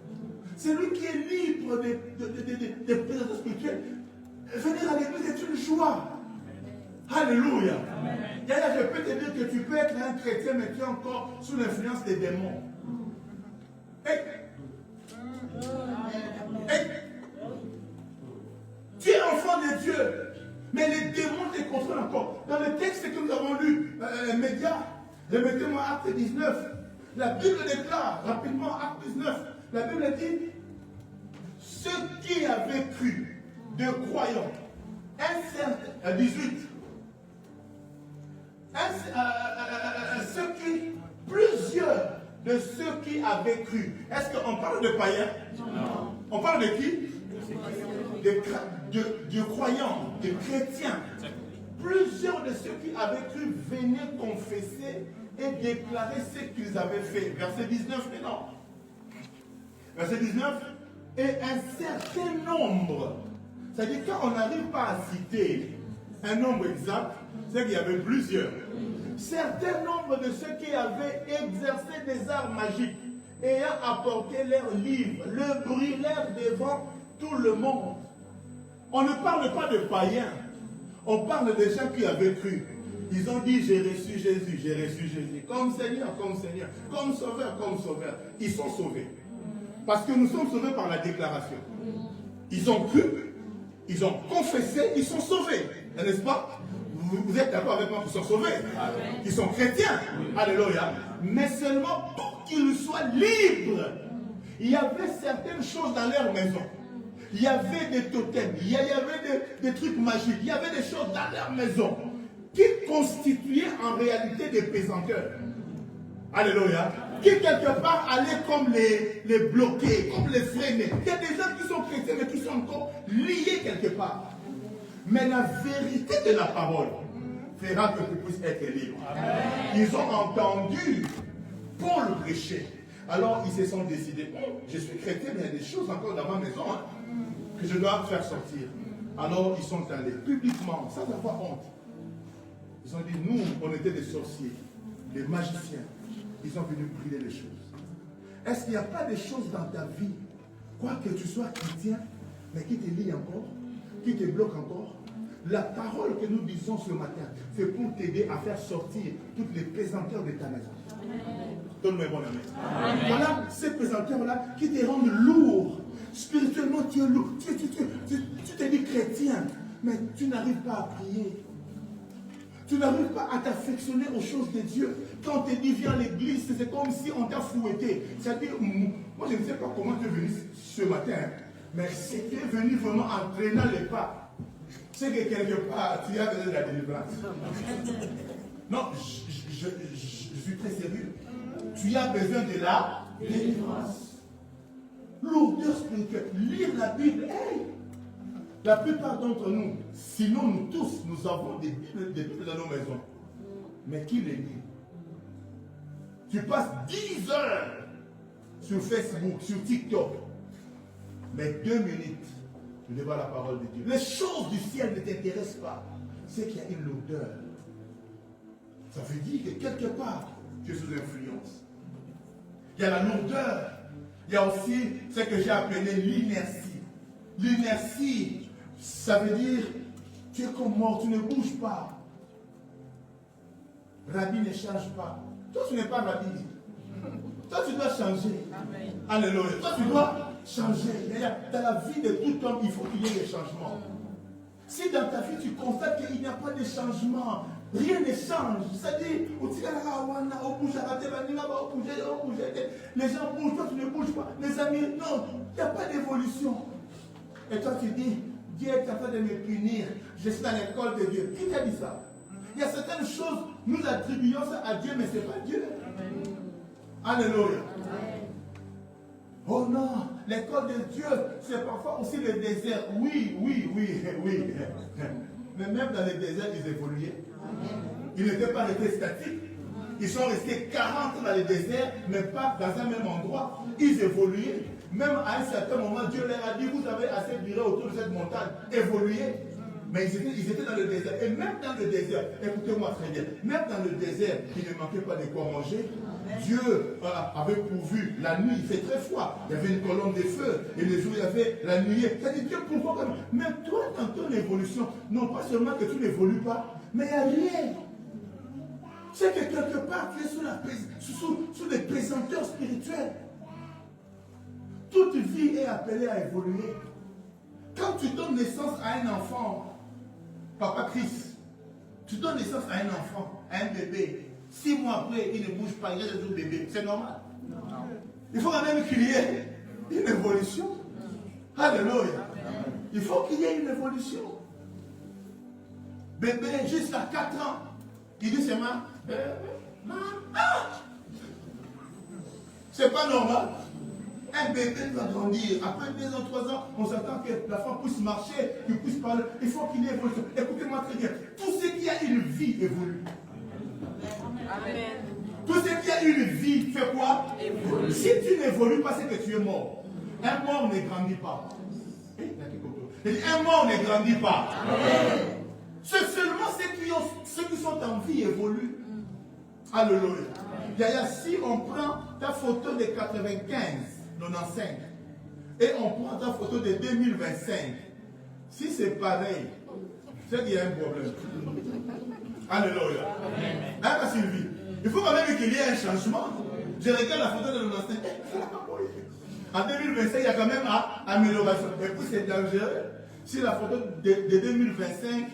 Celui qui est libre des pesanteurs spirituels, venir à l'église est une joie. Alléluia. D'ailleurs, je peux te dire que tu peux être un chrétien, mais tu es encore sous l'influence des démons. Tu es enfant de Dieu, mais les démons te contrôlent encore. Dans le texte que nous avons lu, les médias, remettez-moi Acte 19. La Bible déclare rapidement, Acte 19, la Bible dit, ceux qui avaient cru, de croyants, un 18, plusieurs de ceux qui avaient cru. Est-ce qu'on parle de païens? Non. On parle de qui? De croyants, de chrétiens. Plusieurs de ceux qui avaient cru venaient confesser et déclarer ce qu'ils avaient fait. Verset 19 maintenant. Verset 19. Et un certain nombre, c'est-à-dire quand on n'arrive pas à citer un nombre exact, c'est qu'il y avait plusieurs. Certain nombre de ceux qui avaient exercé des arts magiques, ayant apporté leurs livres, le brûlèrent devant tout le monde. On ne parle pas de païens, on parle de gens qui avaient cru. Ils ont dit j'ai reçu Jésus, comme Seigneur, comme Sauveur. Ils sont sauvés. Parce que nous sommes sauvés par la déclaration. Ils ont cru, ils ont confessé, ils sont sauvés. N'est-ce pas? Vous êtes d'accord avec moi qu'ils sont sauvés? Qu'ils sont chrétiens? Alléluia. Mais seulement pour qu'ils soient libres. Il y avait certaines choses dans leur maison. Il y avait des totems, il y avait des trucs magiques, il y avait des choses dans leur maison qui constituaient en réalité des pesanteurs. Alléluia. Qui quelque part allaient comme les bloquer, comme les freiner. Il y a des gens qui sont chrétiens mais qui sont encore liés quelque part. Mais la vérité de la parole fera que tu puisses être libre. Amen. Ils ont entendu Paul prêcher. Alors ils se sont décidés, je suis chrétien, mais il y a des choses encore dans ma maison que je dois faire sortir. Alors ils sont allés publiquement, sans avoir honte. Ils Ils ont dit, nous, on était des sorciers, des magiciens. Ils ont venu brûler les choses. Est-ce qu'il n'y a pas des choses dans ta vie, quoi que tu sois chrétien, mais qui te lie encore, qui te bloque encore? La parole que nous disons ce matin, c'est pour t'aider à faire sortir toutes les pesanteurs de ta maison. Donne-moi un bon amen. Voilà ces pesanteurs-là qui te rendent lourd. Spirituellement, tu es lourd. Tu te dis chrétien, mais tu n'arrives pas à prier. Tu n'arrives pas à t'affectionner aux choses de Dieu. Quand on te dit viens à l'église, c'est comme si on t'a fouetté. C'est-à-dire, moi je ne sais pas comment tu es venu ce matin, mais si tu es venu vraiment en traînant les pas, c'est que quelque part, tu as besoin de la délivrance. Non, je suis très sérieux. Tu as besoin de la délivrance. Lourdeur spirituelle. Lire la Bible. Hey, la plupart d'entre nous, sinon nous tous, nous avons des Bibles dans nos maisons. Mais qui les lit? Tu passes 10 heures sur Facebook, sur TikTok. Mais 2 minutes, tu devant la parole de Dieu. Les choses du ciel ne t'intéressent pas. C'est qu'il y a une lourdeur. Ça veut dire que quelque part, tu es sous influence. Il y a la lourdeur. Il y a aussi ce que j'ai appelé l'inertie. L'inertie, ça veut dire, tu es comme mort, tu ne bouges pas. Rabbi ne change pas. Toi, tu n'es pas Rabbi. Toi, tu dois changer. Amen. Alléluia. Toi, tu dois changer. Dans la vie de tout homme, il faut qu'il y ait des changements. Si dans ta vie, tu constates qu'il n'y a pas de changement, rien ne change. C'est-à-dire, les gens bougent, toi, tu ne bouges pas. Les amis, non, il n'y a pas d'évolution. Et toi, tu dis, Dieu est en train de me punir. Je suis dans l'école de Dieu. Qui t'a dit ça? Il y a certaines choses, nous attribuons ça à Dieu, mais ce n'est pas Dieu. Alléluia. Oh non, l'école de Dieu, c'est parfois aussi le désert. Oui. Mais même dans le désert, ils évoluaient. Ils n'étaient pas restés statiques. Ils sont restés 40 ans dans le désert, mais pas dans un même endroit. Ils évoluaient. Même à un certain moment, Dieu leur a dit, vous avez assez duré autour de cette montagne. Évoluez. Mais ils étaient dans le désert. Et même dans le désert, écoutez-moi très bien, même dans le désert, il ne manquait pas de quoi manger. Dieu avait pourvu la nuit, il fait très froid. Il y avait une colonne de feu. Et le jour, il y avait la nuit. C'est-à-dire Dieu pourvoit comme. Mais toi, dans ton évolution, non pas seulement que tu n'évolues pas, mais il n'y a rien. C'est que quelque part, tu es sous des pesanteurs spirituels. Toute vie est appelée à évoluer. Quand tu donnes naissance à un enfant, Papa Christ, tu donnes naissance à un enfant, à un bébé. 6 mois après, il ne bouge pas, il reste toujours bébé. C'est normal. Non. Il faut quand même qu'il y ait une évolution. Alléluia. Il faut qu'il y ait une évolution. Bébé, jusqu'à 4 ans, il dit seulement, c'est pas normal. Un bébé doit grandir. Après 2 ans, 3 ans, on s'attend que la femme puisse marcher, qu'il puisse parler. Il faut qu'il y ait évolution. Écoutez-moi très bien. Tout ce qui a une vie évolue. Amen. Tout ce qui a une vie fait quoi? Évolue. Si tu n'évolues pas, c'est que tu es mort. Un mort ne grandit pas. Un mort ne grandit pas. C'est seulement ceux qui sont en vie évoluent. Alléluia. Yaya, si on prend ta photo de 95, 95, et on prend ta photo de 2025, si c'est pareil, c'est qu'il y a un problème. Alléluia. Hein, Sylvie? Il faut quand même qu'il y ait un changement. Je regarde la photo de 95. En 2025, il y a quand même amélioration. Et puis c'est dangereux. Si la photo de 2025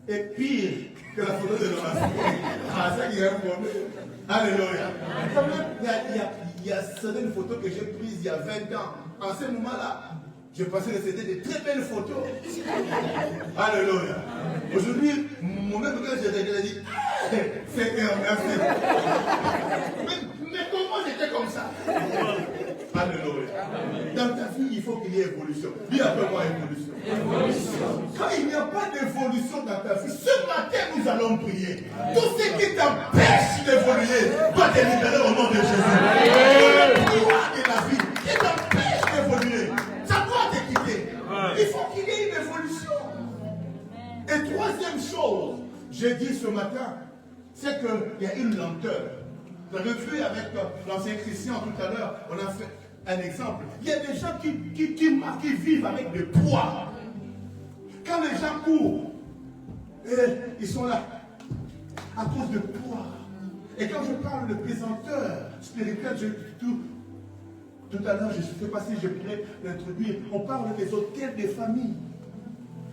est pire que la photo de 95, c'est qu'il y a un problème. Alléluia. Quand même, il y a certaines photos que j'ai prises il y a 20 ans. En ce moment-là, j'ai passé le CD de très belles photos. Alléluia. Aujourd'hui, moi-même, quand j'ai regardé, j'ai dit, c'est un merci. Mais comment j'étais comme ça? Alléluia. Dans ta vie, il faut qu'il y ait évolution. Dis après moi évolution. Quand il n'y a pas d'évolution dans ta vie, ce matin, nous allons prier. Tout ce qui t'empêche d'évoluer doit te libérer au nom de Jésus. Le pouvoir de la vie qui t'empêche d'évoluer, ça doit te quitter. Il faut qu'il y ait une évolution. Et troisième chose, j'ai dit ce matin, c'est qu'il y a une lenteur. Vous avez vu avec l'ancien Christian tout à l'heure, on a fait un exemple. Il y a des gens qui vivent avec des poids. Quand les gens courent, ils sont là à cause de poids. Et quand je parle de pesanteur spirituel, tout à l'heure, je ne sais pas si je pourrais l'introduire, on parle des hôtels des familles.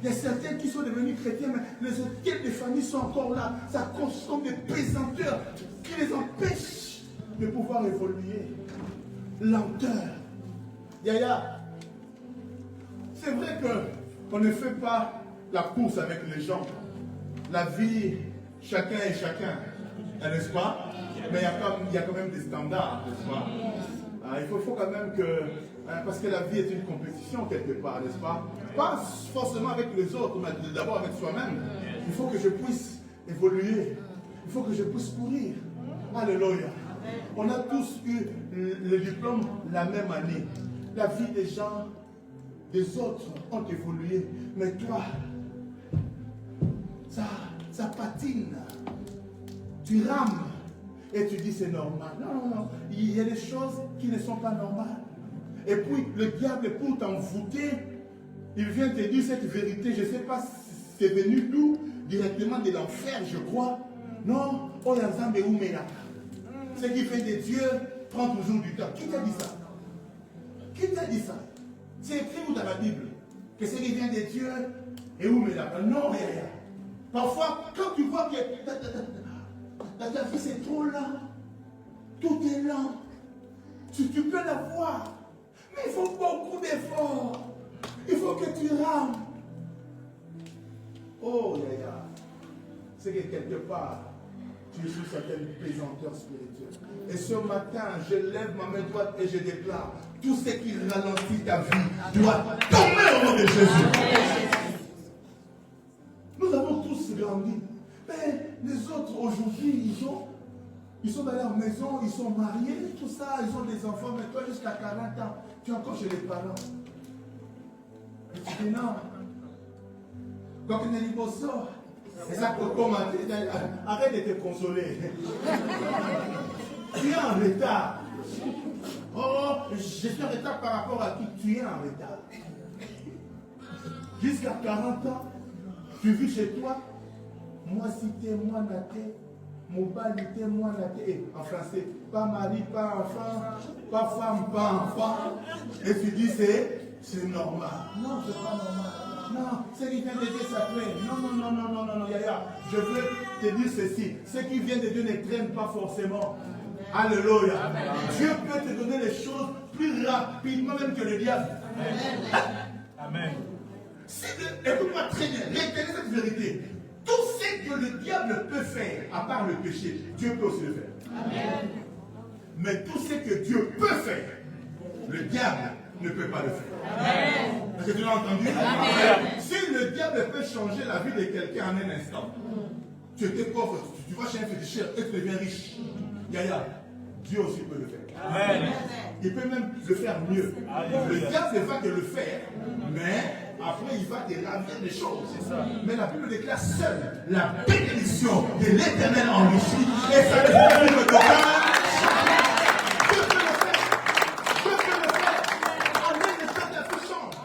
Il y a certains qui sont devenus chrétiens, mais les hôtels des familles sont encore là. Ça consomme des pesanteurs qui les empêchent de pouvoir évoluer. Lenteur. Yaya, c'est vrai qu'on ne fait pas la course avec les gens. La vie, chacun est chacun, n'est-ce pas? Mais il y a quand même des standards, n'est-ce pas? Il faut quand même que... Parce que la vie est une compétition quelque part, n'est-ce pas? Pas forcément avec les autres, mais d'abord avec soi-même. Il faut que je puisse évoluer. Il faut que je puisse courir. Alléluia. On a tous eu le diplôme la même année. La vie des gens, des autres ont évolué. Mais toi, ça patine. Tu rames. Et tu dis c'est normal. Non. Il y a des choses qui ne sont pas normales. Et puis le diable, pour t'envoûter, il vient te dire cette vérité. Je ne sais pas si c'est venu d'où, directement de l'enfer, je crois. Non, oh l'ensemble est où mais là. Ce qui vient de Dieu prend toujours du temps. Qui t'a dit ça? Qui t'a dit ça? C'est écrit où dans la Bible? Que ce qui vient de Dieu est où mais là. Non, rien. Parfois, quand tu vois que ta vie c'est trop lent, tout est lent, tu peux l'avoir, mais il faut beaucoup d'efforts, il faut que tu rames. Oh, Yaya, c'est que quelque part, tu es sous certaines pesanteurs spirituelles. Et ce matin, je lève ma main droite et je déclare, tout ce qui ralentit ta vie doit tomber au nom de Jésus. Nous avons tous grandi. Mais les autres aujourd'hui, ils sont dans leur maison, ils sont mariés, tout ça, ils ont des enfants, mais toi jusqu'à 40 ans, tu es encore chez les parents. Et tu dis non. Quand tu es liboso, c'est ça que comme arrête de te consoler. Tu es en retard. Oh, je suis en retard par rapport à qui tu es en retard. Jusqu'à 40 ans, tu vis chez toi. Moi cité, moi naté, mon balité, moi naté. En français, pas mari, pas enfant, pas femme, pas enfant. Et tu dis c'est normal. Non, c'est pas normal. Non, ce qui vient de Dieu s'appelle. Non, Yaya. Je veux te dire ceci. Ce qui vient de Dieu ne traîne pas forcément. Alléluia. Dieu peut te donner les choses plus rapidement même que le diable. Amen. Écoute-moi très bien. Retenez cette vérité. Tout ce que le diable peut faire, à part le péché, Dieu peut aussi le faire. Amen. Mais tout ce que Dieu peut faire, le diable ne peut pas le faire. Amen. Est-ce que tu l'as entendu? Amen. Si le diable peut changer la vie de quelqu'un en un instant, tu étais pauvre, tu vas chez un féticheur et tu deviens riche. Yaya, Dieu aussi peut le faire. Amen. Il peut même le faire mieux. Amen. Le diable va te le faire, mais après il va te ravir des choses. Mais la Bible déclare seule la bénédiction de l'Éternel enrichie et ça ne peut le faire. Dieu peut le faire. Dieu peut le faire. En un instant de la puissance.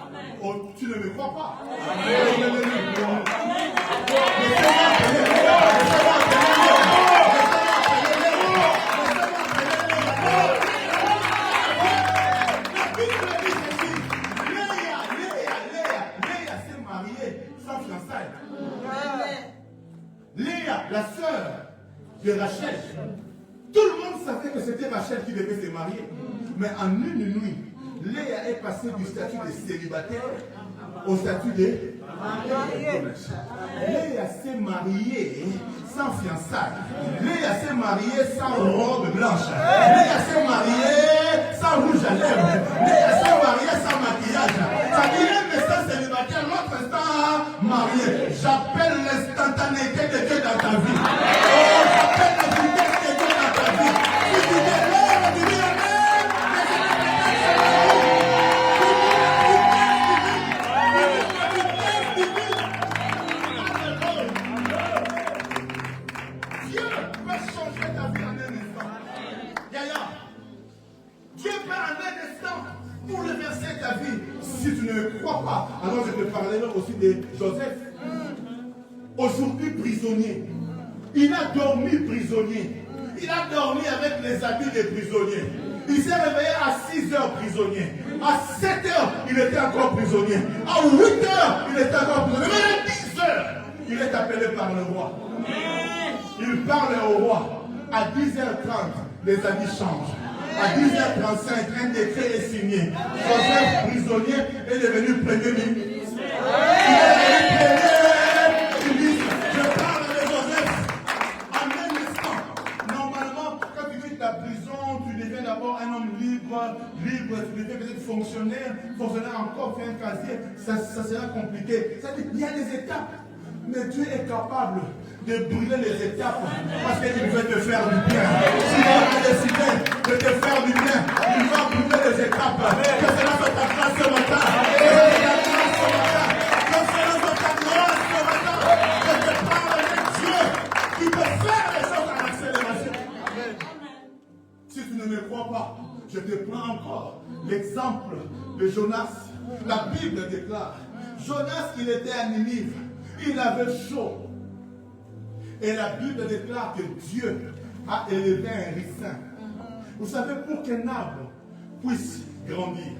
Oh, tu ne me crois pas. Amen. Léa, la sœur de Rachel, tout le monde savait que c'était Rachel qui devait se marier. Mais en une nuit, Léa est passée du statut de célibataire au statut de mariée. Léa s'est mariée sans fiançailles. Léa s'est mariée sans robe blanche. Léa s'est mariée sans rouge à lèvres. Léa s'est mariée sans maquillage. Ça dit un instant célibataire, l'autre instant marié. J'appelle l'instantanéité de Dieu dans ta vie. Oh, j'appelle la vitesse de Dieu dans ta vie. Si tu dis l'air, tu dis amen. peut changer ta vie en un instant. Yaya, Dieu peut en un instant bouleverser ta vie. Si tu ne le crois pas, alors je te parlerai aussi de Joseph. Aujourd'hui prisonnier. Il a dormi prisonnier. Il a dormi avec les habits des prisonniers. Il s'est réveillé à 6 heures prisonnier. À 7 heures, il était encore prisonnier. À 8 heures, il était encore prisonnier. Mais à 10 heures, il est appelé par le roi. Il parle au roi. À 10h30, les habits changent. À 10h35, un décret est signé. Joseph, prisonnier, est devenu premier ministre. Il est devenu premier ministre. Je parle de Joseph. En un instant, normalement, quand tu vis ta prison, tu deviens d'abord un homme libre, tu deviens peut-être fonctionnaire encore, fais un casier, ça sera compliqué. Ça dit, il y a des étapes. Mais Dieu est capable de brûler les étapes parce qu'il veut te faire du bien. S'il a décidé de te faire du bien, il va brûler les étapes. Que cela soit ta grâce ce matin. Que cela soit ta grâce ce matin. Que te parle de Dieu qui peut faire les choses en accélération. Si tu ne me crois pas, je te prends encore l'exemple de Jonas. La Bible déclare, Jonas, il était à Ninive. Il avait chaud. Et la Bible déclare que Dieu a élevé un ricin. Vous savez, pour qu'un arbre puisse grandir,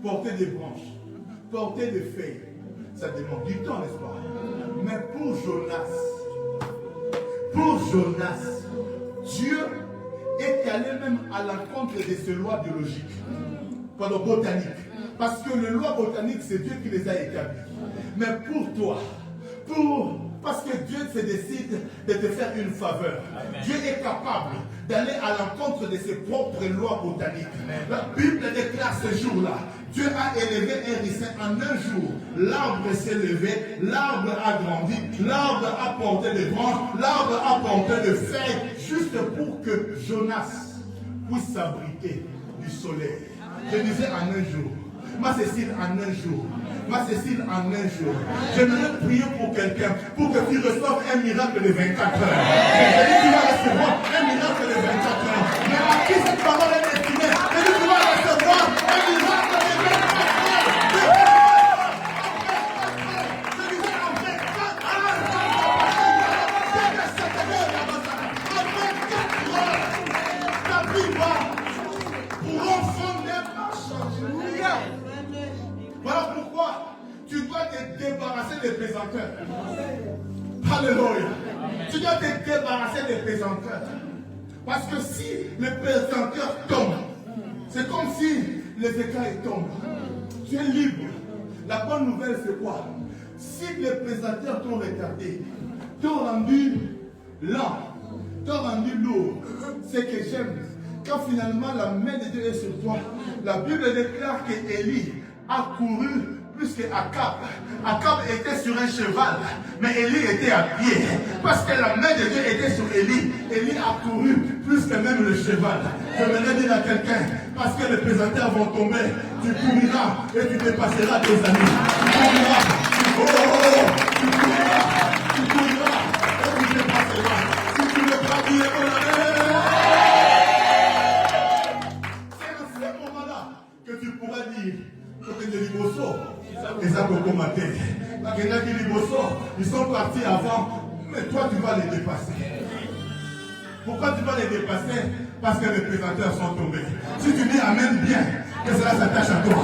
porter des branches, porter des feuilles, ça demande du temps, n'est-ce pas? Mais pour Jonas, Dieu est allé même à l'encontre de ces lois biologiques, pendant botaniques. Parce que les lois botaniques, c'est Dieu qui les a établies. Mais pour toi, parce que Dieu se décide de te faire une faveur. Amen. Dieu est capable d'aller à l'encontre de ses propres lois botaniques. Amen. La Bible déclare ce jour-là, Dieu a élevé un ricin en un jour. L'arbre s'est levé, l'arbre a grandi, l'arbre a porté des branches, l'arbre a porté des feuilles, juste pour que Jonas puisse s'abriter du soleil. Amen. Je disais en un jour. Ma Cécile en un jour. Ma Cécile en un jour. J'aimerais prier pour quelqu'un, pour que tu reçoives un miracle de 24 heures. Je dis tu vas recevoir un miracle de 24 heures. Mais à qui cette parole est destinée? Je dis tu vas recevoir un miracle de 24 heures. Je disais en 24 heures. Ta vie va profondément changer. Voilà pourquoi tu dois te débarrasser des pesanteurs. Alléluia. Tu dois te débarrasser des pesanteurs. Parce que si les pesanteurs tombent, c'est comme si les écailles tombent. Tu es libre. La bonne nouvelle, c'est quoi? Si les pesanteurs t'ont retardé, t'ont rendu lent, t'ont rendu lourd, c'est que j'aime. Quand finalement la main de Dieu est sur toi, la Bible déclare qu'Élie a couru plus qu'Akab. Akab était sur un cheval, mais Élie était à pied. Parce que la main de Dieu était sur Élie. Élie a couru plus que même le cheval. Je voudrais dire à quelqu'un, parce que les pesanteurs vont tomber, tu couriras et tu dépasseras tes amis. Tu couriras, tu couriras et tu dépasseras. Si tu ne veux pas dire c'est à ce moment-là que tu pourras dire et ça peut commenter. Ils sont partis avant, mais toi tu vas les dépasser. Pourquoi tu vas les dépasser? Parce que les présenteurs sont tombés. Si tu dis Amen bien, que cela s'attache à toi.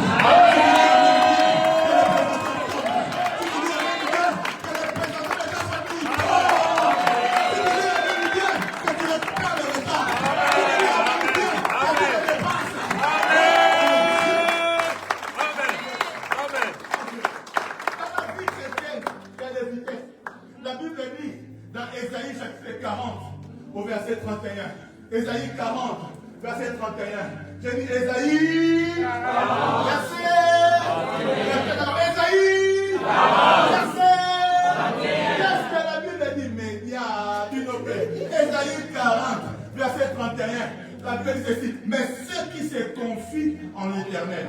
Ésaïe 40, verset 31. J'ai dit Ésaïe, verset 31. Ésaïe, verset. Qu'est-ce que la Bible dit? Mais il y a une autre. Ésaïe 40, verset 31. La Bible dit ceci. Mais ceux qui se confient en l'Éternel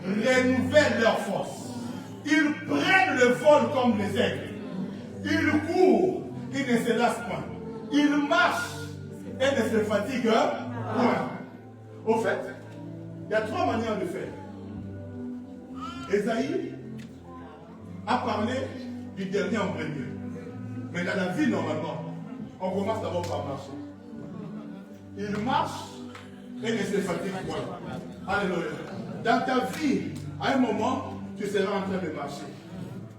renouvellent leur force. Ils prennent le vol comme les aigles. Ils courent, ils ne se lassent pas. Il marche et ne se fatigue point. Au fait, il y a 3 manières de faire. Ésaïe a parlé du dernier en premier. Mais dans la vie, normalement, on commence d'abord par marcher. Il marche et ne se fatigue point. Alléluia. Dans ta vie, à un moment, tu seras en train de marcher.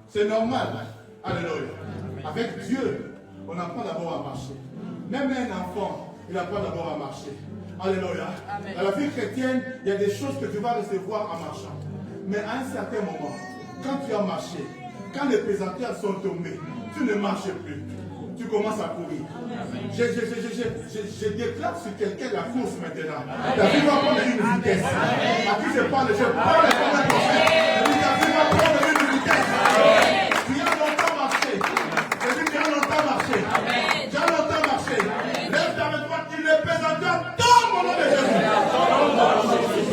C'est normal. Alléluia. Avec Dieu, on apprend d'abord à marcher. Même un enfant, il apprend d'abord à marcher. Alléluia. Dans la vie chrétienne, il y a des choses que tu vas recevoir en marchant. Mais à un certain moment, quand tu as marché, quand les pesanteurs sont tombés, tu ne marches plus. Tu commences à courir. Je déclare sur quelqu'un la course maintenant. Ta vie va prendre une vitesse. À qui je parle comme un prophète. Ta vie va prendre une vitesse. Tu as longtemps marché. Tu as longtemps marché. Tu as longtemps marché. Lève ta main droite, les pesanteurs tombent au nom de Jésus.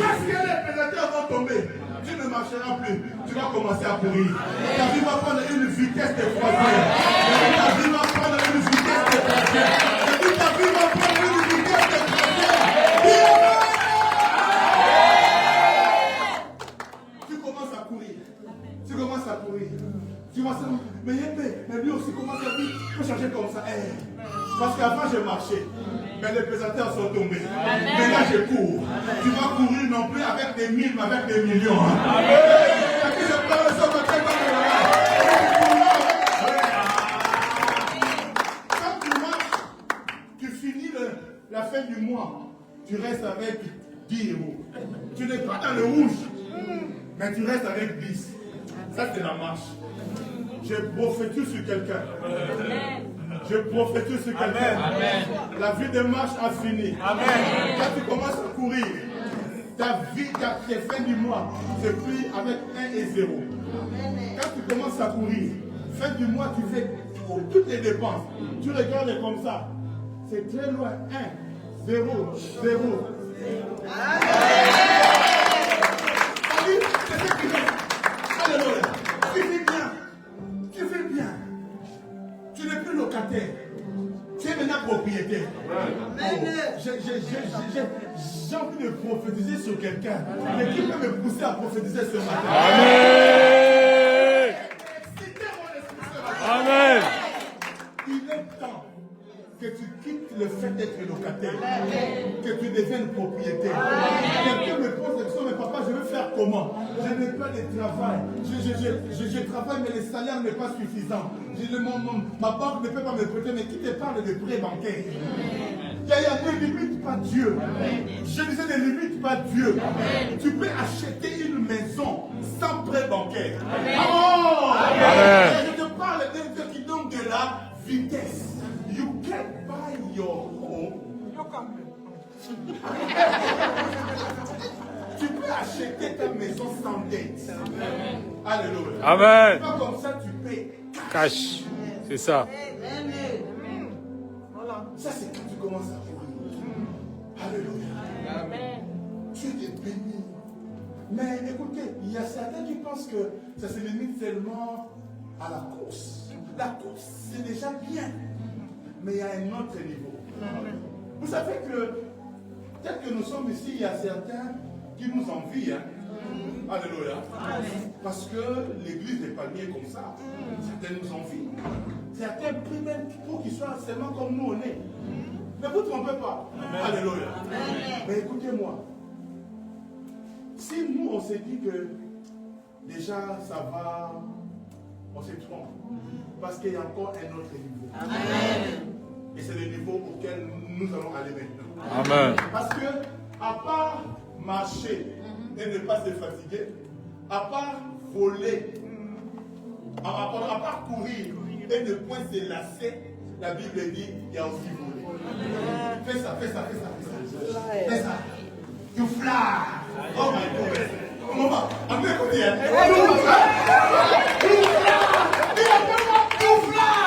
Parce que les pesanteurs vont tomber, tu ne marcheras plus. Tu vas commencer à courir. Ta vie va prendre une vitesse de croisière. Ta vie va prendre une vitesse de croisière. Ta vie va prendre une vitesse de croisière. Tu commences à courir. Tu commences à courir. Tu vas se dire, mais lui aussi commence à dire, il faut changer comme ça. Parce qu'avant je marchais, mais les pesanteurs sont tombés. Mais là je cours. Tu vas courir non plus avec des 1000, mais avec des millions. À qui je parle ça matin? Quand tu marches, tu finis la fin du mois, tu restes avec 10 euros. Tu n'es pas dans le rouge, mais tu restes avec 10. Ça c'est la marche. Je prophétise sur quelqu'un. Je prophétise sur quelqu'un. La vie de marche a fini. Amen. Quand tu commences à courir, ta vie, tes fins du mois, c'est plus avec 1 et 0. Quand tu commences à courir, fin du mois, tu fais toutes les dépenses. Tu regardes comme ça. C'est très loin. 1, 0, 0. C'est ce qui reste. Alléluia. Tu fais bien. Tu fais bien. Tu n'es plus locataire. Tu es maintenant propriétaire. J'ai envie de prophétiser sur quelqu'un. Mais qui peut me pousser à prophétiser ce matin? Amen. Amen. Il est temps que tu quittes le fait d'être locataire. Que tu deviennes propriétaire. Quelqu'un me pose la question, mais papa, je vais faire comment? Je n'ai pas de travail. Je travaille, mais le salaire n'est pas suffisant. Ma banque ne peut pas me prêter, mais qui te parle de prêt bancaire? Il y a ne limite pas Dieu. Je disais ne limite pas Dieu. Tu peux acheter une maison sans prêt bancaire. Oh! Je te parle d'un Dieu qui donne de la vitesse. You can't buy your home. Tu peux acheter ta maison sans dette. Alléluia. Amen. Pas comme ça, tu payes Cash. C'est ça. Ça, c'est quand tu commences à courir. Alléluia. Amen. Tu es béni. Mais écoutez, il y a certains qui pensent que ça se limite seulement à la course. La course, c'est déjà bien. Mais il y a un autre niveau. Vous savez que, peut-être que nous sommes ici, il y a certains qui nous envient. Alléluia. Parce que l'église n'est pas liée comme ça. Certains nous envient. Certains prient même pour qu'ils soient seulement comme nous on est. Ne vous trompez pas. Alléluia. Mais écoutez-moi. Si nous on s'est dit que déjà ça va, on se trompe. Parce qu'il y a encore un autre niveau. Amen. Et c'est le niveau auquel nous allons aller maintenant. Amen. Parce que, à part marcher et ne pas se fatiguer, à part voler, à part courir et ne point se lasser, la Bible dit il y a aussi voler. Fais ça, fais ça, fais ça, fais ça. Fais ça. You fly. Oh my God. Comment va? En deux côtés. You fly. You fly. You fly.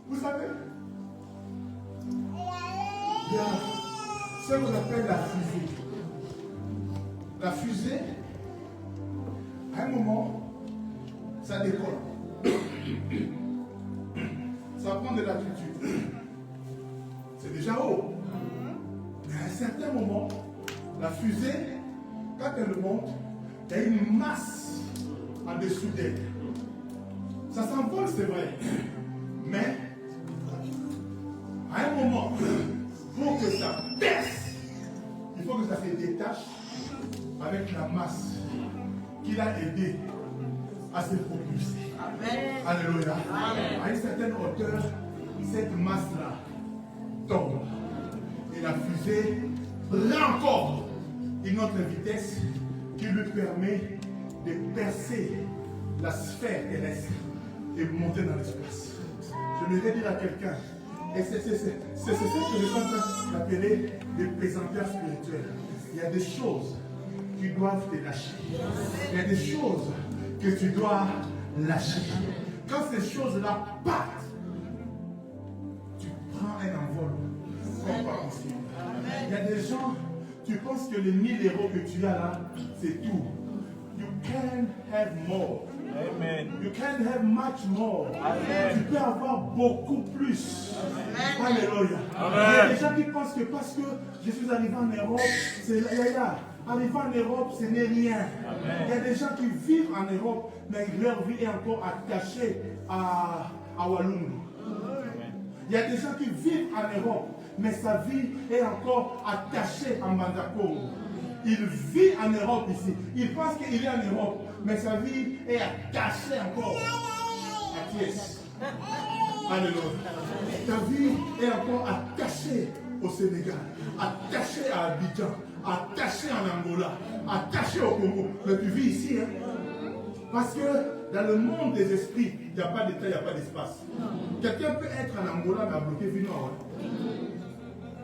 Vous savez, il y a ce qu'on appelle la fusée. La fusée, à un moment, ça décolle. Ça prend de l'altitude. C'est déjà haut. Mais à un certain moment, la fusée, quand elle monte, il y a une masse en dessous d'elle. Ça s'envole, c'est vrai. Mais, à un moment, pour que ça baisse, il faut que ça se détache avec la masse qui l'a aidé à se propulser. Amen. Alléluia. Amen. À une certaine hauteur, cette masse-là tombe. Et la fusée prend encore une autre vitesse qui lui permet de percer la sphère terrestre et monter dans l'espace. Je voudrais dire à quelqu'un, et c'est ce que je suis en train d'appeler des pesanteurs spirituels. Il y a des choses qui doivent te lâcher. Il y a des choses que tu dois lâcher. Quand ces choses-là partent, tu prends un envol comme pas possible. Il y a des gens, tu penses que les 1000 euros que tu as là, c'est tout. You can't have more. Amen. You can't have much more. Amen. Tu peux avoir beaucoup plus. Amen. Alléluia. Amen. Il y a des gens qui pensent que parce que je suis arrivé en Europe, c'est là. Arriver en Europe, ce n'est rien. Amen. Il y a des gens qui vivent en Europe, mais leur vie est encore attachée à Wallonie. Il y a des gens qui vivent en Europe, mais sa vie est encore attachée à Mandako. Il vit en Europe ici. Il pense qu'il est en Europe, mais sa vie est attachée encore à Thiès. Alléluia. Ta vie est encore attachée au Sénégal, attachée à Abidjan, attachée en Angola, attachée au Congo. Mais tu vis ici, hein? Parce que dans le monde des esprits, il n'y a pas de temps, il n'y a pas d'espace. Quelqu'un peut être en Angola, mais à bloquer Vino.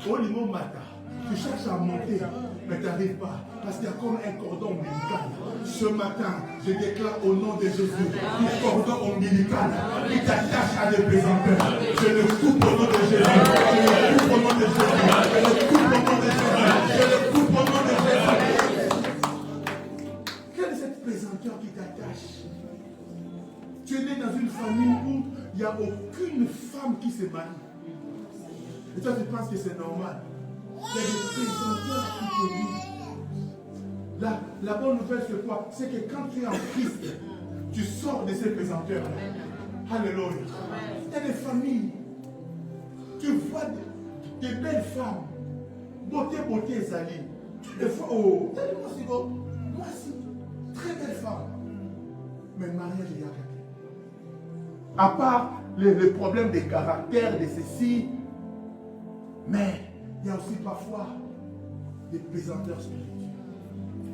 Au niveau Mata, tu cherches à monter, mais tu n'arrives pas. Parce qu'il y a comme un cordon ombilical. Ce matin, je déclare au nom de Jésus, un cordon ombilical qui t'attache à des présenteurs. Je le coupe au nom de Jésus. Je le coupe au nom de Jésus. Je le coupe au nom de Jésus. Je le coupe au nom de Jésus. Quel est ce présenteur qui t'attache? Tu es né dans une famille où il n'y a aucune femme qui se marie. Et toi, tu penses que c'est normal. Il y a des présenteurs qui te disent. La bonne nouvelle, c'est quoi? C'est que quand tu es en Christ, tu sors de ces présenteurs-là. Alléluia. Il y a des familles. Tu vois des belles femmes. Beauté, Zali. Des fois, oh, moi c'est beau. Moi aussi. Très belle femme. Mais le mariage, il y a rien. À part les problèmes de caractère, de ceci. Mais il y a aussi parfois des présenteurs spirituels.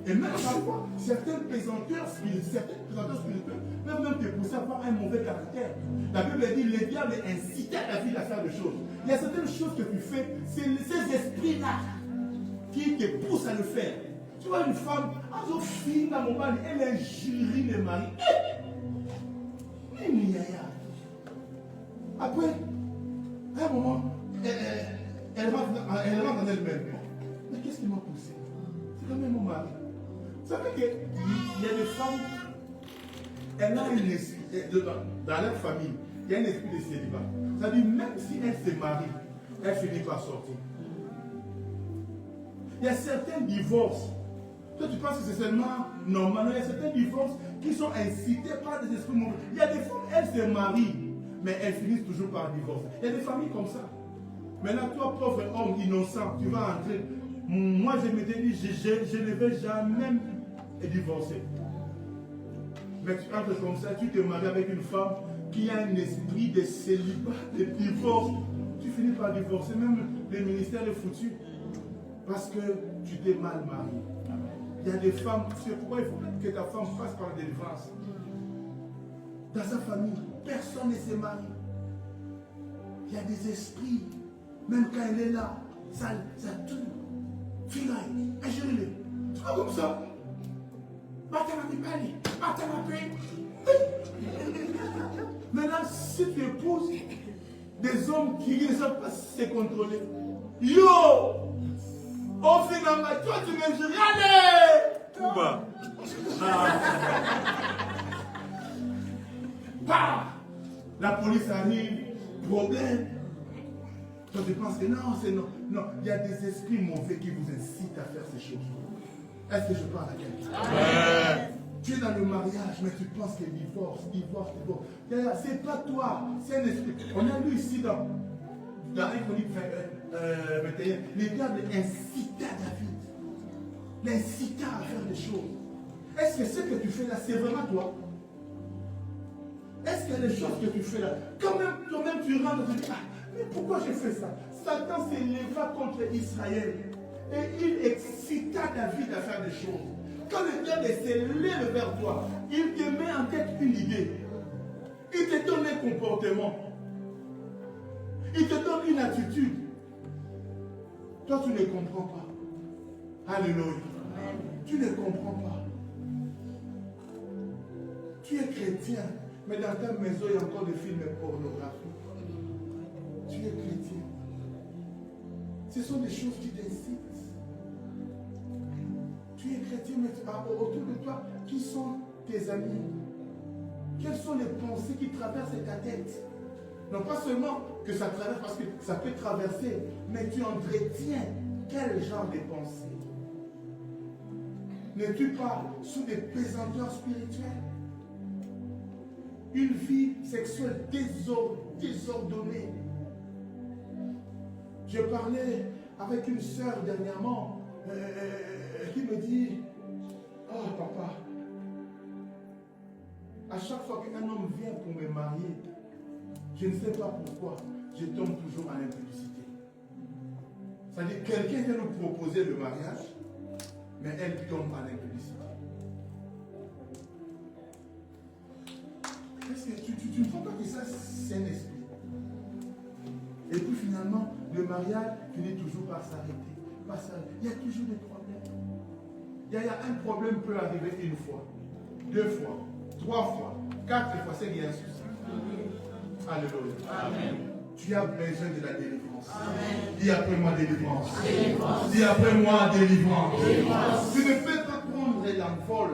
Et même parfois, certains présenteurs spirituels peuvent même te pousser à avoir un mauvais caractère. La Bible dit le diable incite ta vie à faire des choses. Il y a certaines choses que tu fais, c'est ces esprits-là qui te poussent à le faire. Tu vois une femme, elle injurie le mari. Après, à un moment, elle rentre en elle-même. Mais qu'est-ce qui m'a poussé? C'est quand même mon mari. Vous savez qu'il y a des femmes, elles ont une esprit, dans leur famille, il y a un esprit de célibat. Ça veut dire, même si elle se marie, elle finit par sortir. Il y a certains divorces. Toi, tu penses que c'est seulement normal. Il y a certains divorces qui sont incités par des esprits mauvais. Il y a des femmes, elles se marient, mais elles finissent toujours par divorcer. Il y a des familles comme ça. Maintenant, toi, pauvre homme innocent, tu vas entrer. Moi, je m'étais dit, je ne vais jamais divorcer. Mais tu entres comme ça, tu te maries avec une femme qui a un esprit de célibat, de divorce. Tu finis par divorcer, même le ministère est foutu. Parce que tu t'es mal marié. Il y a des femmes, c'est pourquoi il faut que ta femme passe par la délivrance. Dans sa famille, personne ne s'est marié. Il y a des esprits, même quand elle est là, ça tue. Finaille, ingérie-le. C'est pas comme ça. Maintenant, si tu épouses des hommes qui ne savent pas se contrôler, yo! Au final, toi tu m'injures, allez! Touba. Bah! La police arrive, problème. Toi tu penses que non, c'est non. Non, il y a des esprits mauvais qui vous incitent à faire ces choses. Est-ce que je parle à quelqu'un? Tu es dans le mariage, mais tu penses que divorce. C'est pas toi, c'est un esprit. On a lu ici dans 1 Chronique 21, le diable incita David. L'incita à faire des choses. Est-ce que ce que tu fais là, c'est vraiment toi? Est-ce qu'il y a des choses que tu fais là? Quand même, toi-même, tu rentres et tu dis, ah, mais pourquoi j'ai fait ça? Satan s'éleva contre Israël. Et il excita David à faire des choses. Quand le diable s'élève vers toi, il te met en tête une idée. Il te donne un comportement. Il te donne une attitude. Toi, tu ne comprends pas. Alléluia. Tu ne comprends pas. Tu es chrétien, mais dans ta maison, il y a encore des films pornographiques. Tu es chrétien. Ce sont des choses qui t'incitent. Tu es chrétien, mais autour de toi, qui sont tes amis? Quelles sont les pensées qui traversent ta tête? Non pas seulement que ça traverse, parce que ça peut traverser, mais tu entretiens quel genre de pensées? N'es-tu pas sous des pesanteurs spirituelles? Une vie sexuelle désordonnée. Je parlais avec une sœur dernièrement qui me dit, oh papa, à chaque fois qu'un homme vient pour me marier, je ne sais pas pourquoi, je tombe toujours à l'impudicité. C'est-à-dire quelqu'un vient nous proposer le mariage, mais elle tombe à l'impudicité. Est-ce que tu ne crois pas que ça, c'est un esprit? Et puis finalement, le mariage finit toujours par s'arrêter. Il y a toujours des problèmes. Il y a un problème peut arriver une fois, 2 fois, 3 fois, 4 fois, c'est qu'il y a un souci. Alléluia. Amen. Tu as besoin de la délivrance. Amen. Dis après moi délivrance. Délivrance. Dis après moi délivrance. Délivrance. Tu ne peux pas prendre l'envol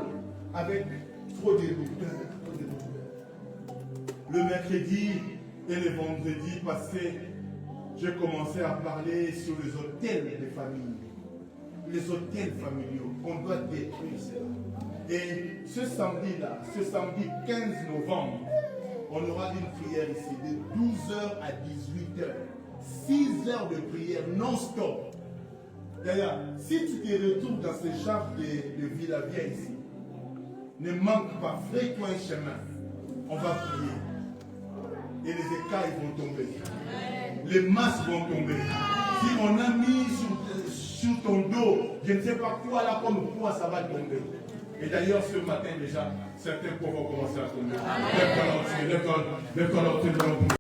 avec trop de douleur. Le mercredi et le vendredi passé, j'ai commencé à parler sur les hôtels de famille. Les hôtels familiaux. On doit détruire cela. Et ce samedi-là, ce samedi 15 novembre, on aura une prière ici de 12h à 18h. 6 heures de prière non-stop. D'ailleurs, si tu te retrouves dans ce genre de villa-via ici, ne manque pas, fais-toi un chemin. On va prier. Et les écailles vont tomber. Les masses vont tomber. Si on a mis sur ton dos, je ne sais pas quoi là, comme poids, ça va tomber. Et d'ailleurs, ce matin déjà, certains poids vont commencer à tomber. Lève-toi,